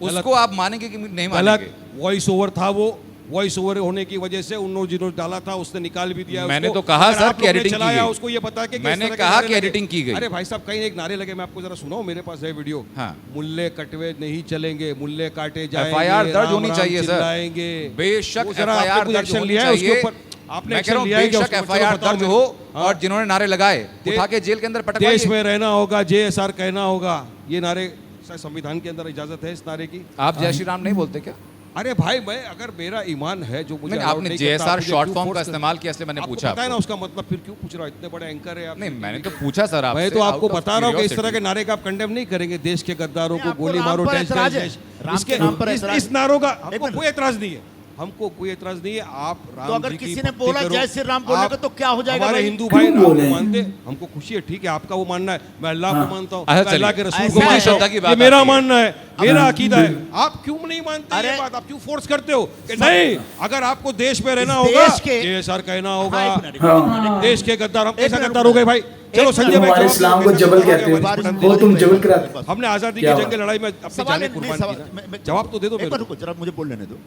उसको आप मानेंगे कि नहीं गलत मानेंगे? वॉइस ओवर था, वो वॉइस ओवर होने की वजह से उन्होंने जिन्होंने डाला था उसने निकाल भी दिया। मैंने उसको। तो कहा अगर सर आप कि लोगों ने एडिटिंग की चलाया, गई। उसको ये पता कि मैंने इस तरह के कहा नारे कि लगे। एडिटिंग की गई। अरे भाई साहब कहीं एक नारे लगे, मैं आपको जरा सुनाऊं, मेरे पास है वीडियो। हाँ। मुल्ले कटवे नहीं चलेंगे, मुल्ले काटे जाएंगे, एफआईआर दर्ज राम होनी राम चाहिए सर। चिल्लाएंगे। बेशक वो जरा आपने एफआईआर कोई दर्ज एक्शन होनी लिया है उसके चाहिए। ऊपर? आपने मैं कह रहा हूं एक्शन लिया है क्या बेशक उसके ऊपर? एफआईआर चलो बताओ दर्ज मुझे। हो हाँ। और जिन्होंने नारे लगाए उठा के जेल के अंदर देश पटकवाइए। में रहना होगा, जेएसआर कहना होगा, ये नारे संविधान के अंदर इजाजत है इस नारे की। आप जय श्री राम नहीं बोलते क्या? अरे भाई मैं अगर मेरा ईमान है जो मुझे मैंने allowed आपने नहीं करता, जेएसआर आप मुझे शॉर्ट क्यों फॉर्म का force कर- इस्तेमाल किया, इसलिए मैंने आपको पूछा पता है ना आपको। उसका मतलब, फिर क्यों पूछ रहा हो? इतने बड़े एंकर है आप। नहीं, मैंने तो पूछा सर आपसे। मैं तो आपको out of बता रहा हूँ कि इस तरह curiosity। के नारे का आप कंडेम नहीं करेंगे। देश के गद्दारों को आपको गोली राम मारो, पर देश ऐतराज है? देश राम इसके के नाम पर इस ऐतराज है? नारों का एक हमको मिनट। कोई एतराज नहीं है, हमको कोई एतराज नहीं है। आप राम तो अगर जी की किसी ने भक्ति बोला करो। जय श्री राम बोलने आप- का तो क्या हो जाएगा हमारे भाई? हिंदू भाई क्यों राम बोले? को मानते हैं, हमको खुशी है, ठीक है आपका वो मानना है, मैं अल्लाह को मानता हूँ, अच्छा, मैं अल्लाह के चलिए। रसूल ऐसा को है, मानता श्रद्धा की हूँ, बात ये मेरा आती है। मानना है, मेरा अकीदा है। आप क्यों नहीं मानते अरे- ये बात? आप क्यों फोर्स करते हो कि नहीं, अगर आपको देश में रहना इस होगा, देश के- जेएसआर कहना हाँ, होगा, एक मिनट, एक मिनट, हाँ। देश के गद्दार, हम कैसा मिनट, गद्दार हो गए भाई? चलो मिनट, संजय भाई हमारे जवाब इस्लाम दो, को कैसा जबल गद्दार कहते हो हैं। गए? बारिश वो तुम जबल करा दो। हमने आजादी की क्या जंग की लड़ाई में अपनी सवाल जाने है, कुर्बान नहीं, की सवाल- ना। मैं- जवाब तो दे दो एक मेरे मिनट को। रुको, जरा मुझे बोल लेने दो।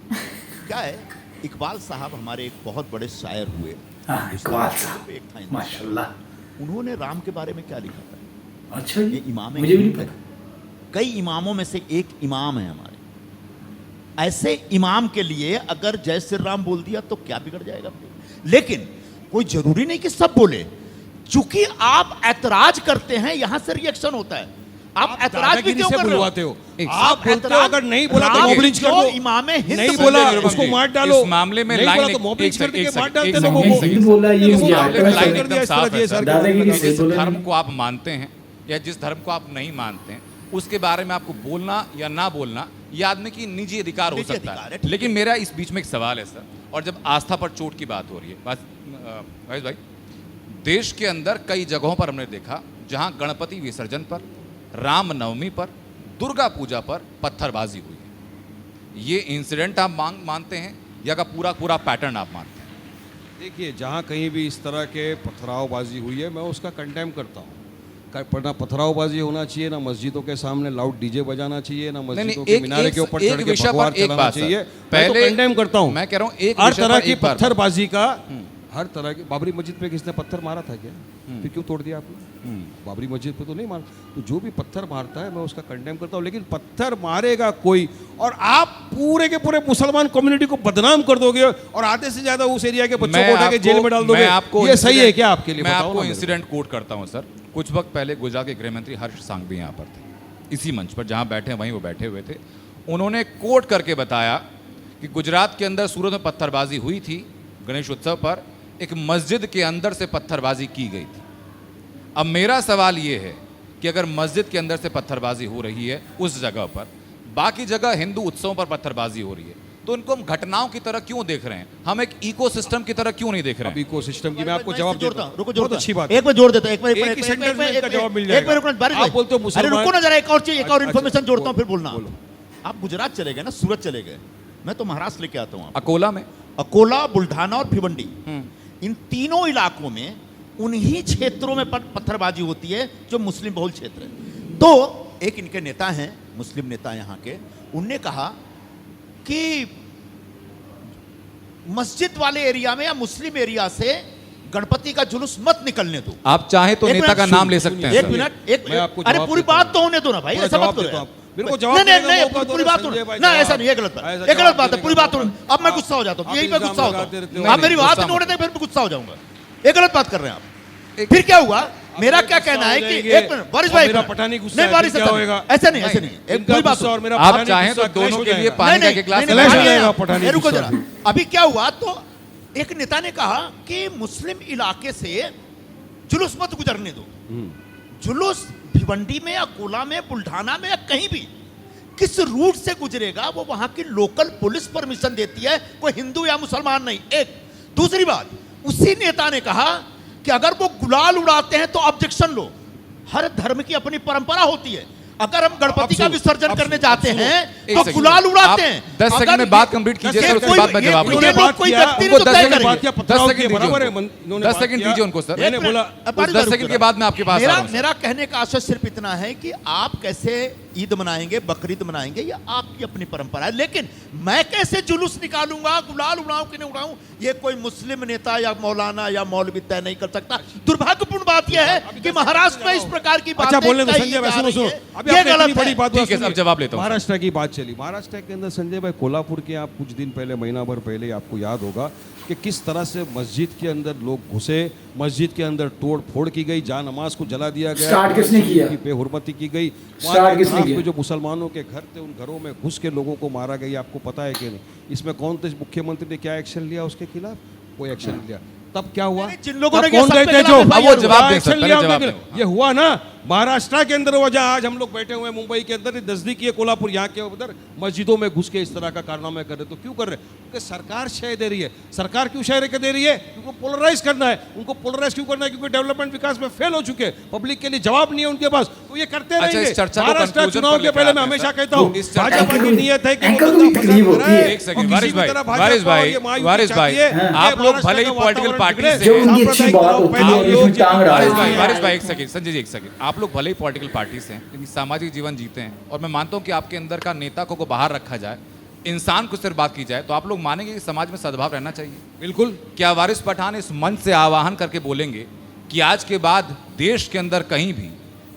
क्या है, इकबाल साहब हमारे एक बहुत बड़े शायर हुए। हाँ, इकबाल साहब, एक था हिंदुस्तान। माशाल्लाह। उन्होंने राम के बारे में क्या लिखा था? अच्छा ये जी, इमाम है, मुझे भी नहीं पता। कई इमामों में से एक इमाम है हमारे। ऐसे इमाम के लिए अगर जय श्री राम बोल दिया तो क्या बिगड़ जाएगा? लेकिन कोई जरूरी नहीं कि सब बोले। चूंकि आप ऐतराज करते हैं, यहां से रिएक्शन होता है। आप ऐतराज भी दादागिरी क्यों से कर रहे हो? बुलवाते हो? एक आप बोलते हो अगर नहीं बोला तो राम मोब लिंच कर जो दो। इमाम हिंद नहीं बंदे बोला निर्मम उसको जी। मार डालो। इस मामले में नहीं लाइन बोला तो मोब लिंच कर देके मार डालते लोगों एक को। सेकंड बोला, ये देखो, मुझे आपने आता है। लाइन एकदम कर दिया इस साफ तरह है ये सर। सर दादागिरी से जिस बोले धर्म नहीं। को आप मानते हैं या जिस धर्म को आप नहीं मानते हैं, उसके बारे में आपको बोलना या ना बोलना ये आदमी की निजी अधिकार हो निजी सकता अधिकार है, है। ठीक लेकिन मेरा इस बीच में एक सवाल है सर, और जब आस्था पर चोट की बात हो रही है, बस महेश भाई, देश के अंदर कई जगहों पर हमने देखा जहां गणपति विसर्जन पर, रामनवमी पर, दुर्गा पूजा पर पत्थरबाजी हुई है। ये इंसिडेंट आप मानते हैं या का पूरा पूरा पैटर्न आप मानते हैं? देखिए जहाँ कहीं भी इस तरह के पथरावबाजी हुई है मैं उसका कंडेम करता हूँ। ना पथरावबाजी होना चाहिए, ना मस्जिदों के सामने लाउड डीजे बजाना चाहिए, ना मस्जिदों के मीनारे के ऊपर चढ़ के विषय भगवान पर एक चलाना बात सर। चाहिए। मैं तो पहले कंडेम करता हूँ। मैं कह रहा हूँ एक हर विषय तरह पर की एक बार- पत्थरबाजी का, हर तरह की। बाबरी मस्जिद पे किसने पत्थर मारा था क्या? फिर क्यों तोड़ दिया आपने? बाबरी मस्जिद पे तो नहीं मार, तो जो भी पत्थर मारता है मैं उसका कंडेम करता हूँ, लेकिन पत्थर मारेगा कोई और आप पूरे के पूरे मुसलमान कम्युनिटी को बदनाम कर दोगे और आधे से ज्यादा उस एरिया के बच्चों को उठा के जेल में डाल दोगे, ये सही है क्या आपके लिए? मैं बताओ आपको ना मेरे इंसिडेंट कोट करता हूं सर। कुछ वक्त पहले गुजरात के गृह मंत्री हर्ष सांघवी यहाँ पर थे, इसी मंच पर जहाँ बैठे हैं वहीं वो बैठे हुए थे। उन्होंने कोट करके बताया कि गुजरात के अंदर सूरत में पत्थरबाजी हुई थी गणेश उत्सव पर, एक मस्जिद के अंदर से पत्थरबाजी की गई थी। अब मेरा सवाल ये है कि अगर मस्जिद के अंदर से पत्थरबाजी हो रही है उस जगह पर, बाकी जगह हिंदू उत्सवों पर पत्थरबाजी हो रही है, तो इनको हम घटनाओं की तरह क्यों देख रहे हैं? हम एक इकोसिस्टम की तरह क्यों नहीं देख रहे अब हैं? इकोसिस्टम की मैं आपको जवाब देता हूं। रुको, बहुत अच्छी बात एक बार जोड़ देता हूं, एक ही सेंटेंस में इसका जवाब मिल जाएगा। आप बोलते हो अरे मुसलमान, रुको ना जरा, एक और चीज, एक और अच्छा, इन्फॉर्मेशन जोड़ता हूं फिर बोलो, बोलना। बोलो। आप गुजरात चले गए ना, सूरत चले गए, मैं तो महाराष्ट्र लेके आता हूं। अकोला में अकोला, बुल्ढाना और भिवंडी, इन तीनों इलाकों में उन्हीं क्षेत्रों में पत्थरबाजी होती है जो मुस्लिम बहुल क्षेत्र है। तो एक इनके नेता हैं, मुस्लिम नेता यहाँ के, उनने कहा कि मस्जिद वाले एरिया में या मुस्लिम एरिया से गणपति का जुलूस मत निकलने दो। आप चाहे तो एक नेता मिनट का नाम ले सुन, सकते हैं एक सर। मिनट, एक मैं आपको अरे जवाब पूरी देता हूं। बात तो होने दो ना भाई, पूरा ऐसा जवाब मत करो देता यार। हूं। मेरे को जवाब नहीं देने का नहीं मौका दो पूरी ना, बात संजय भाई, ना, जवाब। ऐसा नहीं, ये गलत बात, ऐसा ये गलत जवाब बात है, देने पूरी का बात मौका तो अब मैं आप- गुस्सा हो जाता हूँ, आप यही मैं इल्जाम गुस्सा होता लगाते रहते हूँ। हो। आप मेरी नहीं, बात गुस्सा नहीं मत। होने फिर गुस्सा हो जाऊंगा। ये गलत बात कर रहे हैं आप। फिर क्या हुआ, मेरा क्या कहना है कि एक मिनट बारिश भाई, मेरा पठानी गुस्सा नहीं है, बारिश फिर क्या होएगा? ऐसा नहीं, ऐसे नहीं, एक इनका पूरी बात गुस्सा और मेरा आप पठानी चाहें तो गुस्सा clash दोनों हो के लिए जाएगा। पानी का एक गिलास नहीं, clash नहीं, हो नहीं, जाएगा नहीं, पठानी नहीं, रुको गुस्सा। जरा। अभी क्या हुआ, तो एक नेता ने कहा कि मुस्लिम इलाके से जुलूस मत गुजरने दो। जुलूस भिवंडी में या कोला में, बुल्ढाना में या कहीं भी किस रूट से गुजरेगा वो वहां की लोकल पुलिस परमिशन देती है, कोई हिंदू या मुसलमान नहीं। एक दूसरी बात, उसी नेता ने कहा कि अगर वो गुलाल उड़ाते हैं तो ऑब्जेक्शन लो। हर धर्म की अपनी परंपरा होती है। अगर हम गणपति का विसर्जन करने जाते हैं तो सेकंड। गुलाल उड़ाते आप हैं। 10 सेकंड अगर में बात कंप्लीट कीजिए, ये सर, उसके कोई- बाद मैं ये- जवाब ये दूंगा। लोग कोई व्यक्ति उनको तो 10 तय सेकंड करेंगे। बात किया, 10 सेकंड बराबर है, दीजिए इन्होंने 10 बात सेकंड किया। दीजिए उनको सर। मैंने बोला उस 10 सेकंड के बाद मैं आपके पास आ रहा हूं, सर। मेरा कहने का आशय सिर्फ इतना है कि आप कैसे ईद मनाएंगे, बकरीद मनाएंगे, ये आपकी अपनी परंपरा है, लेकिन मैं कैसे जुलूस निकालूंगा, गुलाल उड़ाऊं कि नहीं उड़ाऊं, ये कोई मुस्लिम नेता या मौलाना या मौलवी तय नहीं कर सकता। दुर्भाग्यपूर्ण बात यह है कि महाराष्ट्र में इस प्रकार की अच्छा बातें बोलने दो कही संजय भाई, जा सुनो रही सुनो, है। अभी ये आपने इतनी गलत बड़ी है। बात ठीक है, अब जवाब लेता हूं। महाराष्ट्र की बात चली, महाराष्ट्र के अंदर संजय भाई कोल्हापुर के आप कुछ दिन पहले, महीना भर पहले आपको याद होगा कि किस तरह से मस्जिद के अंदर लोग घुसे, मस्जिद के अंदर तोड़ फोड़ की गई, जान नमाज को जला दिया गया, स्टार्ट किसने किया? की बेहुरमती की गई, स्टार्ट वहाँ के किसने घाट किया? पे जो मुसलमानों के घर थे उन घरों में घुस के लोगों को मारा गया, आपको पता है कि नहीं? इसमें कौन थे मुख्यमंत्री ने क्या एक्शन लिया उसके खिलाफ? कोई एक्शन नहीं लिया। तब क्या हुआ? नहीं, जिन लोगों ने तब ये कौन सब गए पे थे खिलाफ जो FIR अब वो जवाब क्या दें, एक्शन सर, लिया पहले उनके जवाब खिलाफ? ये हुआ ना महाराष्ट्र के अंदर, वो जहाँ आज हम लोग बैठे हुए हैं मुंबई के अंदर, नजदीकी है कोल्हापुर, यहाँ के उधर मस्जिदों में घुस के इस तरह का कारनामा कर रहे। तो क्यों कर रहे? क्योंकि सरकार शय दे रही है। सरकार क्यों शय दे रही है? उनको पोलराइज करना है। उनको पोलराइज क्यों करना है? क्योंकि डेवलपमेंट विकास में फेल हो चुके हैं, पब्लिक के लिए जवाब नहीं है उनके पास, तो ये करते अच्छा, रहेंगे। इस चर्चा को महाराष्ट्र conclusion चुनाव पर के लेकर पहले आते मैं हैं, हमेशा सर। कहता हूँ इस चर्चा भाजपा की नीयत है कि एंकल वो को भी बदला तकलीफ होती है। एक सेकंड, और वारिस किसी भी भाई, तरह भाजपा वारिस और भाई, ये महायुति वारिस भाई, चाहती है, आप ये लोग महाराष्ट्र भले ही का पॉलिटिकल वातावरण पार्टी बिगड़े। से जो उनकी अच्छी बात होती है आप लोग उसमें टांग अड़ा वारिस देते भाई, हैं। वारिस भाई, एक सेकंड, संजय जी एक सेकंड। आप लोग भले ही पॉलिटिकल पार्टी से हैं, लेकिन सामाजिक जीवन जीते हैं, और मैं मानता हूं कि आपके अंदर का नेता को बाहर रखा जाए, इंसान को सिर्फ बात की जाए, तो आप लोग मानेंगे कि समाज में सद्भाव रहना चाहिए। बिल्कुल। क्या वारिस पठान इस मंच से आह्वान करके बोलेंगे कि आज के बाद देश के अंदर कहीं भी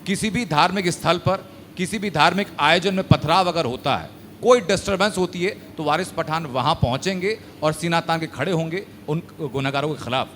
किसी भी धार्मिक स्थल पर, किसी भी धार्मिक आयोजन में पथराव अगर होता है, कोई डिस्टर्बेंस होती है, तो वारिस पठान वहां पहुंचेंगे और सीना तान के खड़े होंगे उन गुनहगारों के खिलाफ?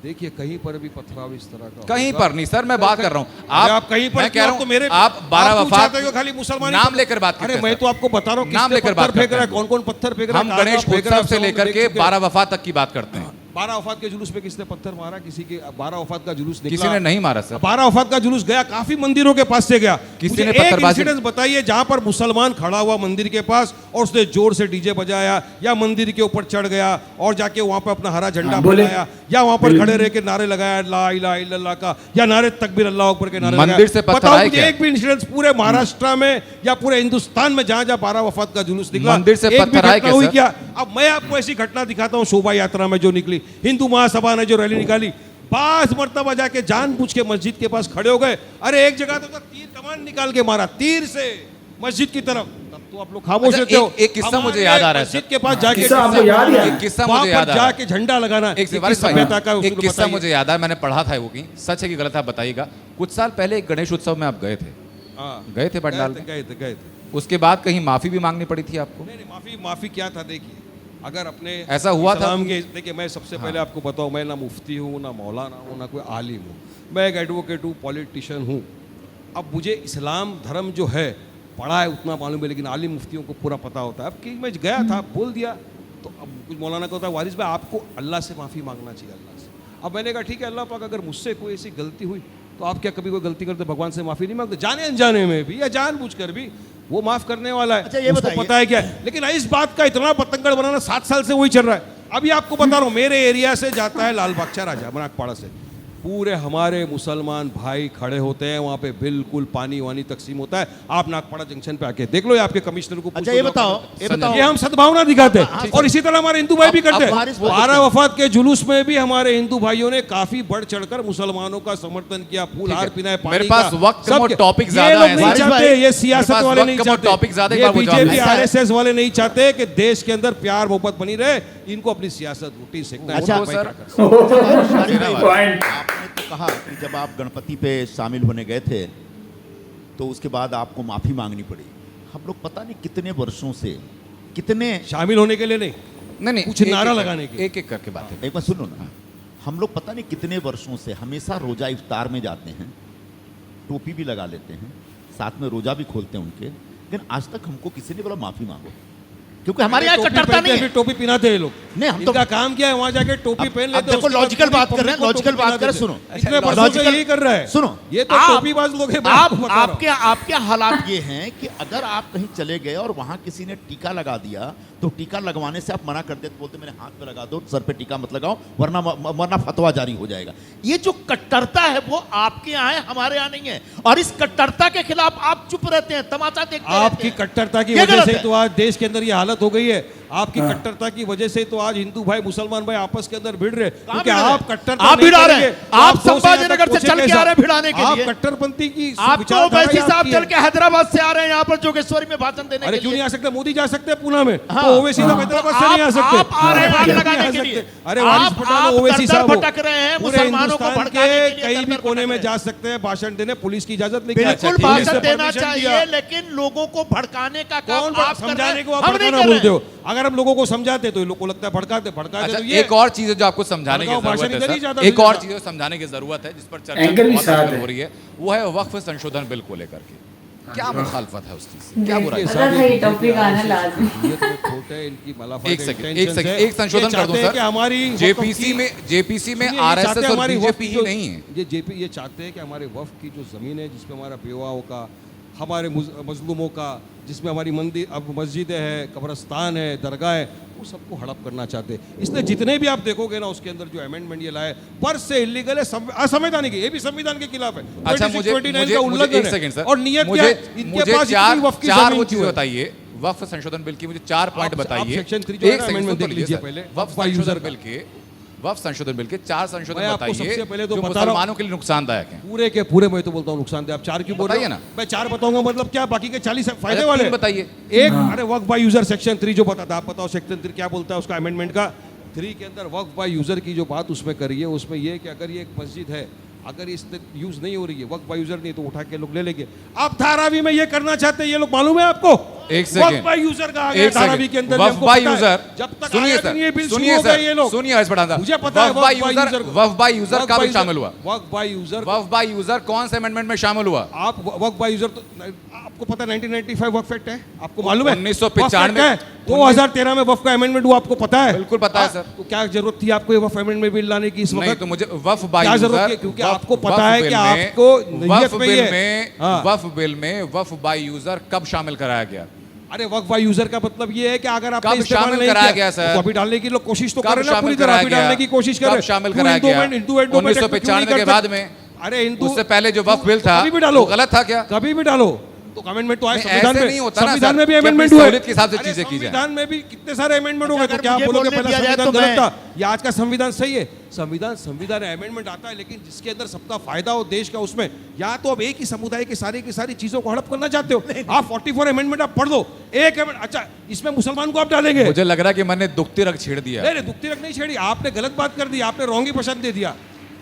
देखिए कहीं पर भी पथराव इस तरह का कहीं होगा। पर नहीं सर, मैं बात कर रहा हूं। आप कहीं पर मैं कह रहा तो हूं, मेरे आप 12 क्यों वफात चाहते हो खाली मुसलमान ही नाम पत्थर- लेकर बात करते अरे हैं मैं सर। तो आपको बता रहा हूँ नाम किसने लेकर पत्थर बात फेंक करते रहा है, हैं। कौन कौन पत्थर फेंक रहा है, हम कहाँ गणेश कहाँ फेंक रहा है, उत्सव से सब हम लेकर देख के चुके हैं। 12 वफात तक की बात करते हैं। 12 वफात के जुलूस पे किसने पत्थर मारा? किसी के 12 वफात का जुलूस निकला? किसी ने नहीं मारा सर। 12 वफात का जुलूस गया, काफी मंदिरों के पास से गया। किसी मुझे ने एक पत्थरबाजी- इंसिडेंस बताइए जहां पर मुसलमान खड़ा हुआ मंदिर के पास और उसने जोर से डीजे बजाया या मंदिर के ऊपर चढ़ गया और जाके वहां पर अपना हरा झंडा बोले। फहराया, या वहां पर खड़े रह के नारे लगाया ला इलाहा इल्लल्लाह का, या नारे तकबीर अल्लाह अकबर के नारे मंदिर लगाया। से पत्थर बताओ आए मुझे क्या? एक भी इंसिडेंस पूरे महाराष्ट्र में या पूरे हिंदुस्तान में जहां जहां 12 वफात का जुलूस निकला, मंदिर से एक भी पत्थर आए घटना क्या, हुई सर? क्या? अब मैं आपको ऐसी घटना दिखाता हूँ शोभा यात्रा में जो निकली, हिंदू महासभा ने जो रैली निकाली, 5 मरतबा जाके जानबूझ के मस्जिद के पास खड़े हो गए। अरे एक जगह तो तीर कमान निकाल के मारा, तीर से मस्जिद की तरफ, तब तो आप लोग खामोश अच्छा, रहते हो। एक किस्सा मुझे याद आ रहा है, मस्जिद सर। के पास जाके किस्सा आपको याद है? एक किस्सा वहाँ मुझे पर याद आ रहा है। जाके झंडा लगाना एक से वारिस भाई, सभ्यता का एक उसूल किस्सा बताइए। मुझे याद है, मैंने पढ़ा था वो की सच है कि गलत है आप बताइएगा। कुछ साल पहले एक गणेश उत्सव में आप गए थे, हाँ, गए थे पंडाल में? गए थे। उसके बाद कहीं माफी भी मांगनी पड़ी थी आपको? नहीं, माफी क्या था, देखिए अगर अपने ऐसा हुआ था? इस्लाम के, देखिए मैं सबसे पहले आपको बताऊं, मैं ना मुफ्ती हूँ, ना मौलाना हूँ, ना कोई आलिम हूँ, मैं एक एडवोकेट हूँ, पॉलिटिशियन हूँ। अब मुझे इस्लाम धर्म जो है पढ़ा है उतना मालूम है, लेकिन आलिम मुफ्तियों को पूरा पता होता है। अब कि मैं गया था, बोल दिया, तो अब कुछ मौलाना का होता है, वारिस भाई आपको अल्लाह से माफ़ी मांगना चाहिए, अल्लाह से। अब मैंने कहा ठीक है अल्लाह पाक, अगर मुझसे कोई ऐसी गलती हुई तो आप क्या कभी कोई गलती करते भगवान से माफ़ी नहीं मांगते? जाने अनजाने में भी या जानबूझकर भी, वो माफ़ करने वाला है। अच्छा, ये उसको बताइए। पता है क्या है। लेकिन इस बात का इतना पतंगड़ बनाना 7 साल से वही चल रहा है। अभी आपको बता रहा हूँ, मेरे एरिया से जाता है लाल बागचा राजा मनाकपाड़ा से, पूरे हमारे मुसलमान भाई खड़े होते हैं वहाँ पे, बिल्कुल पानी वानी तकसीम होता है। आप नागपाड़ा जंक्शन पे आके देख लो, ये आपके कमिश्नर को पूछ अच्छा, लो, ये जो बताओ, आप- ये बताओ। ये हम सद्भावना दिखाते हैं, और इसी तरह हमारे हिंदू भाई भी करते अब हैं। वारिस भाई 12 वफात के जुलूस में भी हमारे हिंदू भाइयों ने काफी बढ़ चढ़कर मुसलमानों का समर्थन किया, फूल हार पिनाए, पानी मेरे पास का, वक्त सब कम और के- टॉपिक ये ज्यादा लोग है। नहीं वारिस चाहते, भाई, ये सियासत मेरे पास वाले वक्त नहीं कम और चाहते, टॉपिक ज्यादा, एक ये बार वो जवाब बीजेपी ऐसा है। आरएसएस वाले नहीं चाहते कि देश के अंदर प्यार मोहब्बत बनी रहे, इनको अपनी सियासत रोटी सेकना है। अच्छा, वो भाई सर। क्या कर सकते हैं। शारिक भाई, पॉइंट। आपने तो कहा कि जब आप गणपति पे शामिल होने गए थे तो उसके बाद आपको माफी मांगनी पड़ी। हम लोग पता नहीं कितने वर्षों से, कितने, शामिल होने के लिए नहीं, नहीं कुछ नारा लगाने के। एक एक करके बात है। एक बार सुनो ना, हम लोग पता नहीं कितने वर्षों से हमेशा रोजा इफ्तार में जाते हैं, टोपी भी लगा लेते हैं, साथ में रोजा भी खोलते हैं उनके, लेकिन आज तक हमको किसी ने बोला माफी मांगो, क्योंकि हमारे यहाँ टोपी कट्टरता पहनते नहीं हैं, है। फिर टोपी पिनाते हैं लोग। नहीं, हम तो- इनका काम क्या है, वहाँ जाके टोपी पहन अब लेते हैं, देखो, उसके बाद लॉजिकल पूरी बात कर रहे हैं, पब्लिक को लॉजिकल टोपी बात पहना कर रहे हैं, देते सुनो। हैं। इतने वर्षों से लॉजिकल- यही कर रहा है। सुनो, ये तो आप- टोपीबाज लोग हैं, मैं आपको बता रहा हूँ। आपके हालात ये हैं कि अगर आप कहीं चले गए और वहां किसी ने टीका लगा दिया तो टीका लगवाने से आप मना कर देते, बोलते मेरे हाथ पे लगा दो, सर पे टीका मत लगाओ, वरना फतवा जारी हो जाएगा। ये जो कट्टरता है वो आपके यहाँ है, हमारे यहाँ नहीं है, और इस कट्टरता के खिलाफ आप चुप रहते हैं, तमाचा देखते रहते आपकी हैं। कट्टरता की ये वजह गलत से है। तो आज देश के अंदर ये हालत हो गई है। आपकी कट्टरता की वजह से तो आज हिंदू भाई मुसलमान भाई आपस के अंदर भिड़ रहे, क्योंकि भिड़ रहे? आप कट्टरता आप नहीं भिड़ा रहे करेंगे। हैं। आप दो से संभाजीनगर ज्यादा से चल के पहुंचेंगे आ रहे हैं साहब। भिड़ाने के आप लिए। कट्टरपंथी की आप तो विचारधारा वैसी साहब आपकी है। चल के हैदराबाद से आ रहे हैं यहाँ पर जोगेश्वरी में भाषण देने अरे के क्यों नहीं लिए। आ सकते? मोदी जा सकते हैं पूना में, हाँ। तो ओवैसी साहब हैदराबाद से नहीं आ सकते। आप आ रहे हैं आग नहीं लगाने आ के लिए। सकते। अरे वारिस आप पठान ओवैसी दर-दर साहब हो। भटक रहे हैं, पूरे मुसलमानों को हिंदुस्तान भड़काने के के लिए कहीं भी दर-दर कोने भटक में रहे जा सकते हैं, भाषण देने, पुलिस की इजाजत लेके बिल्कुल पुलिस भाषण ने देना permission चाहिए, दिया। लेकिन लोगों को भड़काने का काम कौन आप कर रहे समझाने हैं, को आप हम नहीं भड़काना कर रहे बोलते हैं। हो? अगर हम लोगों को समझाते तो ये लोग को लगता है भड़काते अच्छा, तो ये एक और चीज है जो आपको समझाने की भड़काऊ भाषण जरूरत इधर ही है ज्यादा सर, एक से और ज्यादा। चीज है समझाने की जरूरत है जिस पर चर्चा एंकर भी बहुत साथ आजकल है। हो रही है, वो है वक्फ संशोधन बिल को लेकर के। क्या मुखालफत है उस चीज से, क्या बुराई है? पता था ये टॉपिक आना लाजमी। ये तो खोटे इनकी मलाफा एक सेकंड, एक संशोधन कर दूं सर। हमारी जेपीसी में सुनिए, ये आरएसएस चाहते हैं और हमारी वक्फ बीजेपी की ही जो- नहीं है। ये जेपी ये चाहते हैं कि हमारे वक्फ की जो ज़मीन है जिसमें हमारा बेवाओं का, हमारे मजलूमों का, जिसमें हमारी मंदिर अब मस्जिदें हैं, कब्रस्तान है, दरगाह है, वो सबको हड़प करना चाहते हैं। इसलिए जितने भी आप देखोगे ना उसके अंदर जो अमेंडमेंट ये लाए पर से इलीगल है, असंवैधानिक है, ये भी संविधान के खिलाफ है। अच्छा 26, मुझे 29 मुझे का मुझे उल्लंघन एक है। सेकंड सर, और नियत क्या है? इनके मुझे पास चार इतनी वक्फ की चार ज़मीन वो क्यों चीजें है? बताइए। वक्फ संशोधन बिल की मुझे 4 पॉइंट आप बताइए। सेक्शन 3 जो है एक ना, सेकंड amendment सुन देख लीजिए लीजिए सर। पहले। वक्फ वक्फ संशोधन user बिल के, वक्फ संशोधन बिल के 4 संशोधन मैं आपको बताइए सबसे पहले तो जो बता रहा हूं। मुसलमानों के लिए नुकसानदायक हैं। पूरे के पूरे मैं तो बोलता हूँ नुकसान दे। आप 4 क्यों बोल रहे बताइए हो? ना। मैं 4 बताऊंगा मतलब क्या, बाकी के 40 फायदे अच्छा, वाले 3 बताइए। एक अरे वक्फ बाय यूजर सेक्शन 3 जो बताता, आप बताओ सेक्शन 3 क्या बोलता है उसका अमेंडमेंट का। 3 के अंदर वक्फ बाय यूजर की जो बात उसमें करी है, उसमें ये कि अगर ये एक मस्जिद है, अगर इस यूज नहीं हो रही है, वक्फ बाय यूजर नहीं, तो उठा के लोग ले लेंगे। आप धारावी में ये करना चाहते हैं, ये लोग मालूम है आपको? एक सेकंड, वक्फ बाय यूजर का आ गया एक धारावी के सेकंड, अंदर, वक्फ बाय यूजर, जब तक सुनिए आया भी नहीं ये सर, बिल शुरू सुनिए हो गए ये सर, लोग। सुनिए हर्ष पठान साहब, मुझे पता है waqf by user, waqf by user कब शामिल हुआ? Waqf by user waqf by user कौन से अमेंडमेंट में शामिल हुआ? आप वक्फ बाय यूजर तो आपको पता है 1995 वक्फ एक्ट है, आपको मालूम है? 1995 वक्फ एक्ट है, 2013 में वक्फ का अमेंडमेंट हुआ, आपको पता है? बिल्कुल पता है, हाँ, सर। तो क्या जरूरत थी आपको ये वक्फ अमेंडमेंट बिल लाने की इस नहीं वक्त? तो मुझे वक्फ बाय क्या जरूरत यूजर, है? क्योंकि वक्फ- आपको पता वक्फ है बिल कि में- आपको नीयत वक्फ पे बिल ये- में हाँ। वक्फ बिल में वक्फ बाय यूजर कब शामिल कराया गया? अरे वक्फ बाय यूजर का मतलब ये है कि अगर आपने कब इस्तेमाल शामिल नहीं कराया किया, गया, सर? तो अभी डालने की लोग कोशिश तो कब कर रहे हैं ना, शामिल पूरी तरह कराया अभी गया? डालने की कोशिश कर कब रहे हैं। शामिल क्यों कराया हिंदू गया? एंडोमेंट एक्ट में 1995 के बाद में। अरे हिंदू उससे पहले जो वक्फ बिल था कभी भी डालो, वो गलत था क्या? कभी भी डालो, तो अमेंडमेंट तो आए नहीं, संविधान ऐसे में, नहीं होता ना संविधान सर, में भी कि अपनी अमेंडमेंट हुए। सहूलियत के हिसाब से अरे चीजें की जाएं। संविधान में भी कितने सारे अमेंडमेंट हो गए, तो अगर क्या आप मुझे बोलोगे बोलने पहला दिया जाए संविधान तो गलत मैं- था या आज का संविधान सही है? संविधान अमेंडमेंट आता है, लेकिन जिसके अंदर सबका फायदा हो देश का, उसमें या तो अब एक ही समुदाय की सारी चीजों को हड़प करना चाहते हो। आप 44 अमेंडमेंट आप पढ़ दो, एक अच्छा इसमें मुसलमान को आप डालेंगे। मुझे लग रहा है कि मैंने दुखती रग छेड़ दिया। नहीं दुखती रख नहीं छेड़ी, आपने गलत बात कर दी, आपने रॉन्ग ही पसंद दे दिया,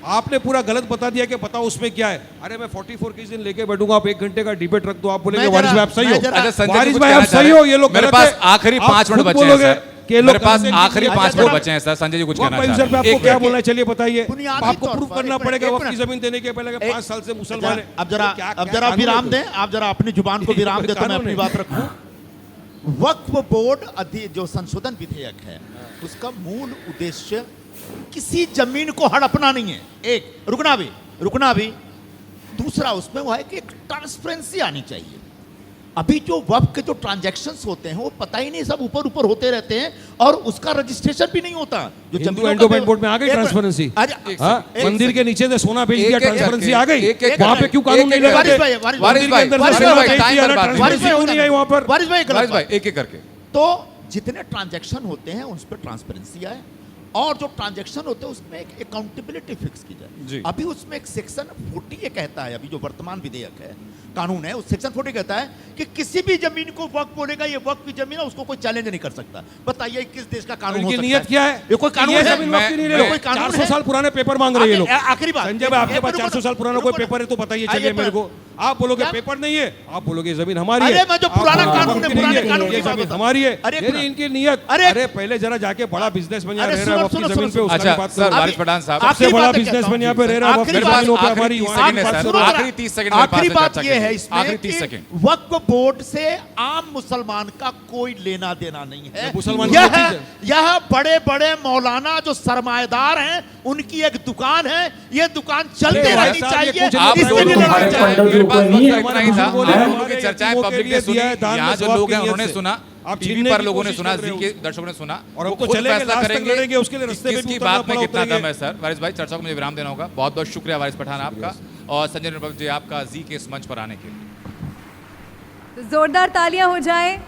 आपने पूरा गलत बता दिया कि बताओ उसमें क्या है। अरे मैं 44 के दिन लेके बैठूंगा, आप 1 घंटे का डिबेट रख दो, आप बोलेंगे मैं वारिस जरा- भाई आप सही मैं हो। जरा- अच्छा संजय जी वारिस कुछ भाई कहना आप चाह सही रहे हो, हैं? ये लोग मेरे गलत पास है। आखिरी आप 5 मिनट खुद बचे हैं बोलोगे सर, कि ये लोग मेरे पास गलत हैं। आखिरी 5 मिनट बचे हैं सर। संजय जी कुछ कहना वक्त चाह सर पे रहे हैं? आपको क्या एक बोलना है, चलिए बताइए। बुनियादी आपको तौर प्रूफ पर करना एक पड़ेगा मिनट, वक्त की जमीन देने के पहले कि 5 साल से मुसलमान है। अब जरा क्या- अब क्या जरा कानून है विराम तो? दें, आप जरा अपनी जुबान को विराम दें तो मैं कानून अपनी है। बात रखूं। वक्फ बोर्ड जो संशोधन विधेयक है उसका मूल उद्देश्य किसी जमीन को हड़पना नहीं है। एक रुकना भी दूसरा उसमें वो है कि एक ट्रांसपेरेंसी आनी चाहिए। अभी जो वक्फ के जो ट्रांजैक्शंस होते हैं वो पता ही नहीं, सब ऊपर ऊपर होते रहते हैं और उसका रजिस्ट्रेशन भी नहीं होता। जो हिंदू जमीनों का एंडोमेंट बोर्ड में आ गई एक- ट्रांसपेरेंसी। अरे, हाँ, एक मंदिर के सेकंड। नीचे से सोना बेच दिया, एक-एक ट्रांसपेरेंसी करके, आ गई। एक-एक वहाँ पे करके, क्यों कानून नहीं एक-एक लगाते? वारिस भाई, मंदिर वारिस के भाई, अंदर वारिस से सोना भाई, बेच टाइम दिया पर ना, बात कीजिए। ट्रांसपेरेंसी क्यों नहीं आई वहाँ पर? वारिस भाई गलत वारिस भाई बात। एक करके। तो जितने ट्रांजैक्शन होते हैं उस पर ट्रांसपेरेंसी आए और जो ट्रांजैक्शन होते हैं उसमें एक अकाउंटेबिलिटी फिक्स की जी। जाए। अभी उसमें एक सेक्शन 40 ये कहता है, अभी जो वर्तमान विधेयक है कानून है उस सेक्शन 40 कहता है कि किसी भी जमीन को वक्फ बोलेगा ये वक्फ की जमीन है, उसको कोई चैलेंज नहीं कर सकता। बताइए किस देश का कानून हो इनकी सकता नियत क्या है? ये कोई कानून ये है? जमीन वक्त की नहीं मैं- रहे। कोई कानून 400 है? साल पुराने पेपर मांग रहे हैं ये लोग। आखिरी बात संजय भाई आपके पास रुको 400 ना, साल पुराना रुको कोई ना। पेपर है तो बताइए, आइए चलिए मेरे पर- को। आप बोलोगे क्या? पेपर नहीं है, आप बोलोगे जमीन हमारी है। अरे मैं जो आप पुराना बोलोगे कानून है, वक्त की पुराने नहीं है, कानून ये की बात जमीन बता। हमारी है। अरे यानी इनकी नियत, अरे- अरे पहले जरा जाके बड़ा बिजनेसमैन यहाँ अरे रह रहा है सुनो, वक्त की सुनो, जमीन पे, सुनो, उसका अच्छा, भी बात सर, करो। वारिस पठान साहब, सबसे आखिरी बड़ा बात है बिजनेसमैन कहता यहाँ पे हूँ, रह रहा है वक्त आखिरी की बात- जमीनों पे, आखिरी हमारी 30 वहाँ की सेकंड है बात सर, करो। आखिरी 30 सेकंड मेरे पास आखिरी है बात चर्चा ये के है लिए। इसमें आखिरी 30 कि सेकंड। वक्फ बोर्ड से आम मुसलमान का कोई लेना देना नहीं है। ये मुसलमान की यह चीज है। यह बड़े बड़े मौलाना जो सरमाएदार हैं उनकी एक दुकान है, ये दुकान चलते अरे भाई रहनी साहब, ये चाहिए, कुछ आप नहीं इससे दोनों भी बोलो, लड़ना हमारे चाहिए। पंडित मेरे पास लोग नहीं वक्त है। इतना ही था। बोले, आप हमारे लोगों की चर्चाएं यतीमों के पब्लिक लिए ने सुनी, दिया है, दान यहाँ में जो सवाब लोग की हैं नियत उन्होंने से। सुना, आप टीवी छीनने पर की लोगों ने कोशिश सुना, कर रहे जी हो। के दर्शकों ने सुना। और वो हमको खुद चलेंगे, फैसला लास्ट तक करेंगे लड़ेंगे, उसके लिए कि रास्ते पे भी किसकी उतरना बात में पड़ा, कितना उतरेंगे। दम है। सर वारिस भाई, चर्चा को मुझे विराम देना होगा। बहुत बहुत शुक्रिया वारिस पठान आपका और संजय निर्मल जी आपका जी के इस मंच पर आने के लिए। तो जोरदार तालियां हो जाएं।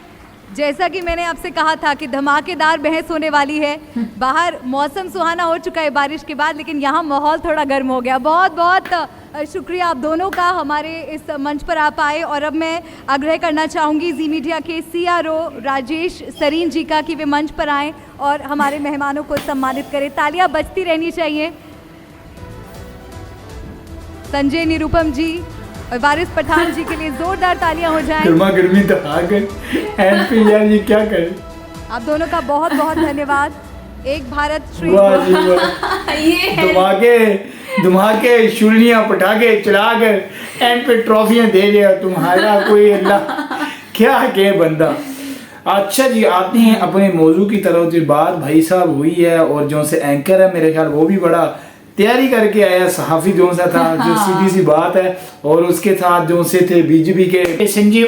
जैसा कि मैंने आपसे कहा था कि धमाकेदार बहस होने वाली है। बाहर मौसम सुहाना हो चुका है बारिश के बाद, लेकिन यहाँ माहौल थोड़ा गर्म हो गया। बहुत बहुत शुक्रिया आप दोनों का हमारे इस मंच पर आप आए। और अब मैं आग्रह करना चाहूँगी जी मीडिया के CRO राजेश सरीन जी का कि वे मंच पर आएँ और हमारे मेहमानों को सम्मानित करें। तालियां बजती रहनी चाहिए। संजय निरुपम जी और वारिस पठान जी के लिए जोरदार तालियां हो जाएं। गर्मा गर्मी तो आ गए MP यार, ये क्या करें। आप दोनों का बहुत बहुत धन्यवाद। एक भारत श्रेष्ठ वाह भारत। जी वाह, ये है धमाके शुलियाँ पटाखे चला कर एंड पे ट्रॉफियाँ दे दिया। तुम्हारा कोई अल्लाह क्या के बंदा। अच्छा जी, आते हैं अपने मौजू की तरफ। जो बात भाई साहब हुई है और जो से एंकर है मेरे ख्याल वो भी बड़ा तैयारी करके आया, सहाफ़ी जो सा था, जो सीधी सी बात है। और उसके साथ जो से थे बीजेपी के संजय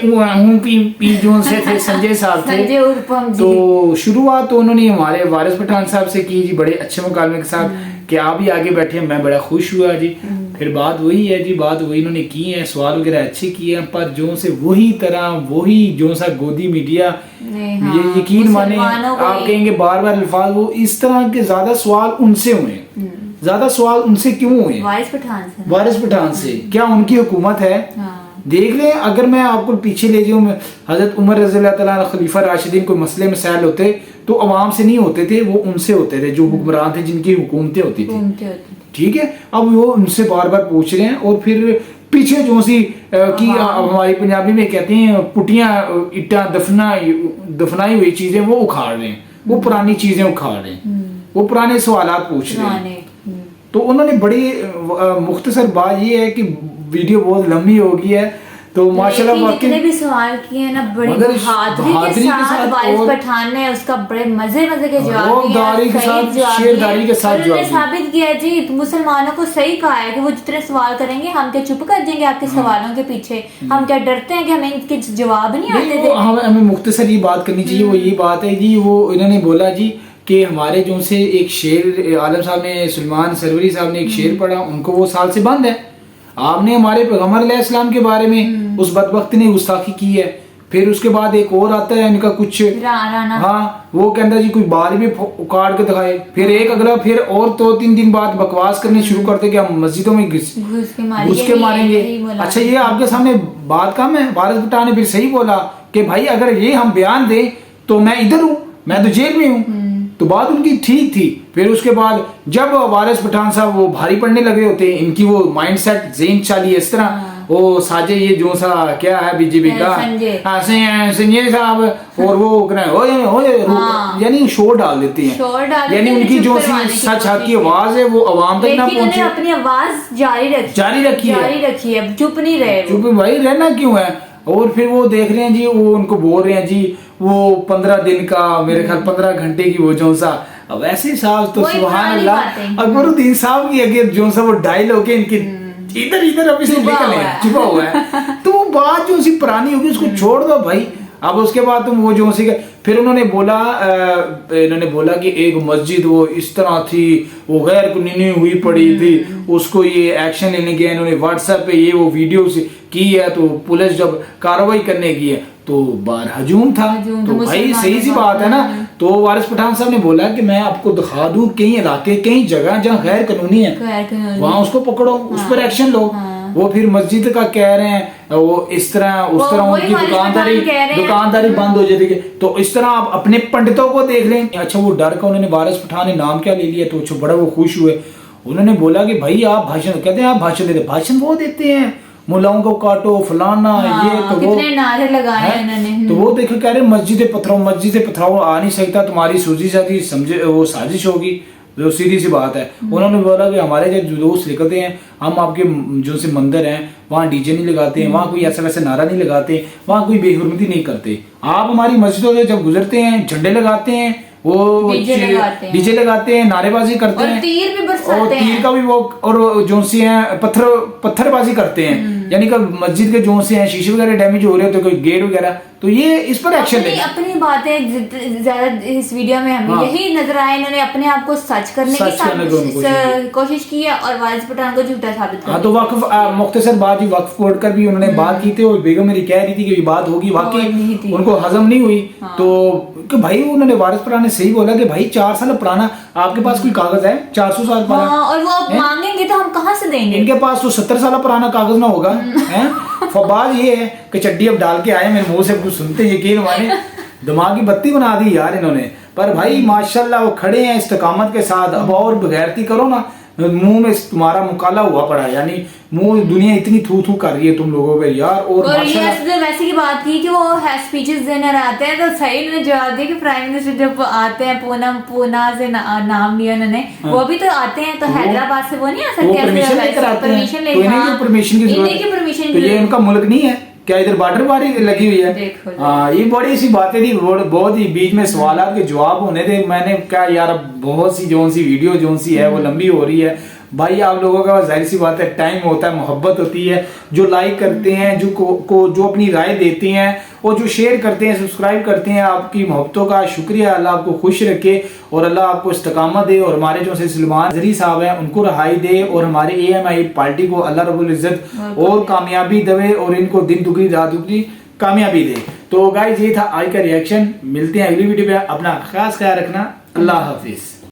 पी जो से थे संजय साहब थे। संजय उर्पम जी। तो शुरुआत तो उन्होंने हमारे वारिस पठान साहब से की जी, बड़े अच्छे मुकालमे के साथ कि आप भी आगे बैठे, मैं बड़ा खुश हुआ जी। फिर बात वही है जी, बात वही इन्होंने की है, सवाल वगैरह अच्छे किए हैं, पर जो से वही तरह वही जो सा गोदी मीडिया नहीं, हाँ, ये यकीन माने मुसलमानों को आप ही- कहेंगे बार बार अल्फाज, वो इस तरह के ज्यादा सवाल उनसे हुए। ज्यादा सवाल उनसे क्यों हुए? वारिस पठान से। वारिस पठान से। क्या उनकी हुकूमत है? हाँ। देख लें, अगर मैं आपको पीछे ले जाऊँ, हजरत उमर रज़ी अल्लाह तआला खलीफा राशिदीन कोई मसले मसाइल होते तो अवाम से नहीं होते थे, वो उनसे होते थे, जो हुक्मरान थे, जिनकी हुकूमतें होती थी। घूमते होते। ठीक है, अब वो उनसे बार बार पूछ रहे हैं और फिर पीछे जो सी कि हमारी पंजाबी में कहते हैं पुटियां इट्टा दफनाई हुई चीजें वो उखाड़ रहे हैं, वो पुरानी चीजें उखाड़ रहे हैं, वो पुराने सवालात पूछ रहे हैं। पुराने। तो उन्होंने बड़ी मुख्तसर बात ये है कि वीडियो बहुत लंबी हो गई है, तो माशाल्लाह लेकिन वाकई जितने भी सवाल किए हैं ना, बड़ी मगर बहादुरी बहादुरी के के साथ साथ वारिस और पठान ने उसका बड़े मजे के जवाब रौबदारी के सही साथ, जवाब शेरदारी दिए। के साथ और उन्होंने जवाब दिए। साबित किया है जी, मुसलमानों को सही कहा है कि वो जितने सवाल करेंगे हम क्या चुप कर देंगे आपके सवालों के पीछे? हम क्या डरते हैं कि हमें इनके जवाब नहीं आते नहीं, थे? वो हमें मुख्तसर ये बात करनी चाहिए। वो ये बात है जी, वो इन्होंने बोला जी कि हमारे जो से एक शेर आलम साहब ने, सुलेमान सरवरी साहब ने एक शेर पढ़ा, उनको वो साल से बंद है। आपने हमारे पैगंबर अलैहिस्सलाम के बारे में उस बदबख्त ने गुस्ताखी की है। फिर उसके बाद एक और आता है इनका कुछ राना। हाँ, वो कहता जी कोई बाल भी उखाड़ के दिखाए। फिर एक अगला फिर और 2-3 दिन बाद बकवास करनी शुरू करते कि हम मस्जिदों में घुस के मारेंगे। अच्छा, ये आपके सामने बात कम है। वारिस भुट्टो ने फिर सही बोला कि भाई अगर ये हम बयान दें तो मैं इधर हूँ, मैं तो जेल में हूँ। तो बात उनकी ठीक थी। फिर उसके बाद जब वारिस पठान साहब वो भारी पड़ने लगे होते हैं, इनकी वो माइंड सेट जेन चाली इस तरह वो साजे ये जो सा क्या है बीजेपी का संजय साहब और वो यानी शोर डाल देते हैं, यानी उनकी जो सच हक की आवाज है वो आवाम तक ना पहुंचे। अपनी आवाज जारी रखी है, चुप नहीं रहे। चुप भाई रहना क्यों है। और फिर वो देख रहे हैं जी, वो उनको बोल रहे हैं जी वो 15 दिन का मेरे ख्याल 15 घंटे की वो जो सा। अब ऐसे साहब तो सुभान अल्लाह अकबरुद्दीन साहब की अगर जो सा वो डायलॉग है इनकी इधर अभी से छुपा हुआ है तो वो बात जो सी पुरानी होगी उसको छोड़ दो भाई। अब उसके बाद तुम वो जो सी फिर इन्होंने बोला कि एक मस्जिद वो इस तरह थी, वो गैर कानूनी हुई पड़ी थी, उसको ये एक्शन लेने गया इन्होंने व्हाट्सएप पे ये वो वीडियो की है। तो पुलिस जब कार्रवाई करने की है तो बार हजूम था। तो भाई सही सी बात है ना। तो वारिस पठान साहब ने बोला कि मैं आपको दिखा दूं कई इलाके कई जगह जहाँ गैर कानूनी है वहाँ उसको पकड़ो, उस पर एक्शन लो। वो फिर मस्जिद का कह रहे हैं वो इस तरह उस तरह उनकी दुकानदारी बंद हो जाती है। तो इस तरह आप अपने पंडितों को देख लें। अच्छा, वो डर का उन्होंने वारिस पठान ने नाम क्या ले लिया तो अच्छा बड़ा वो खुश हुए। उन्होंने बोला कि भाई आप भाषण कहते हैं, आप भाषण देते, भाषण वो देते हैं मुलाओं को काटो फलाना ये तो वो नारे लगाए उन्होंने। तो वो देखो कह रहे मस्जिद पथराओ आ नहीं सकता, तुम्हारी सूझी साझी समझे वो साजिश होगी। जो सीधी सी बात है। उन्होंने बोला कि हमारे जब जुलूस निकलते हैं हम आपके जो से मंदिर हैं वहाँ डीजे नहीं लगाते हैं, वहाँ कोई ऐसा वैसे नारा नहीं लगाते, वहाँ कोई बेहुरमती नहीं करते। आप हमारी मस्जिदों से जब गुजरते हैं झंडे लगाते हैं, वो डीजे लगाते हैं, नारेबाजी करते हैं, तीर भी और तीर का भी वो और जो सी है पत्थरबाजी करते हैं। यानी कि मस्जिद के जो से हैं शीशे वगैरह डैमेज हो रहे होते, कोई गेट वगैरह, तो ये इस पर एक्शन लें। अपनी बातें ज्यादा इस वीडियो में हमें यही नजर आया, इन्होंने अपने आप को सच करने की कोशिश की है और वारिस पठान को झूठा साबित कर। तो वक्फ मुख्तसर बात ही वक्फ कोड कर भी उन्होंने बात की थी और बेगम मेरी कह रही थी कि ये बात होगी, वाकई उनको हजम नहीं हुई। तो भाई उन्होंने वारिस पठान ने सही बोला कि भाई 4 साल पुराना आपके पास कोई कागज है 400 साल पुराना, और वो मांगेंगे तो हम कहाँ से देंगे। इनके पास तो 70 साल पुराना कागज ना होगा है। फबाद ये है कि चड्डी अब डाल के आए, मेरे मुंह से कुछ सुनते यकीन माने दिमागी बत्ती बना दी यार इन्होंने। पर भाई माशाल्लाह वो खड़े हैं इस्तिकामत के साथ। अब और बगैरती करो ना, मुंह में तुम्हारा मुकाला हुआ पड़ा है, यानी मुंह दुनिया इतनी थू थू कर रही है तुम लोगों पे यार। और वैसे की बात की कि वो स्पीचेस देने आते हैं तो सही उन्होंने जवाब दिया कि प्राइम मिनिस्टर जब आते हैं पूना से नाम लिया उन्होंने, वो भी तो आते हैं तो हैदराबाद से वो नहीं आ सकते, परमिशन लेकर। तो ये उनका मुल्क नहीं है क्या, इधर बॉर्डर बारी लगी हुई है। हाँ, ये बड़ी सी बातें थी, बहुत ही बीच में सवालात के जवाब होने थे। मैंने कहा यार बहुत सी जो सी वीडियो जो सी है वो लंबी हो रही है भाई। आप लोगों का जाहिर सी बात है टाइम होता है, मोहब्बत होती है, जो लाइक करते हैं, जो अपनी राय देते हैं और जो शेयर करते हैं, सब्सक्राइब करते हैं, आपकी मोहब्बतों का शुक्रिया। अल्लाह आपको खुश रखे और अल्लाह आपको इस्तकामत दे और हमारे जो सलमान जरी साहब हैं उनको रहाई दे और हमारे AMI पार्टी को अल्लाह रब्बुल इज्जत और कामयाबी दे और इनको दिन दुगनी रात दुगनी कामयाबी दे। तो गाइस ये था आज का रिएक्शन। मिलते हैं अगली वीडियो पे, अपना खास ख्याल रखना। अल्लाह हाफिज।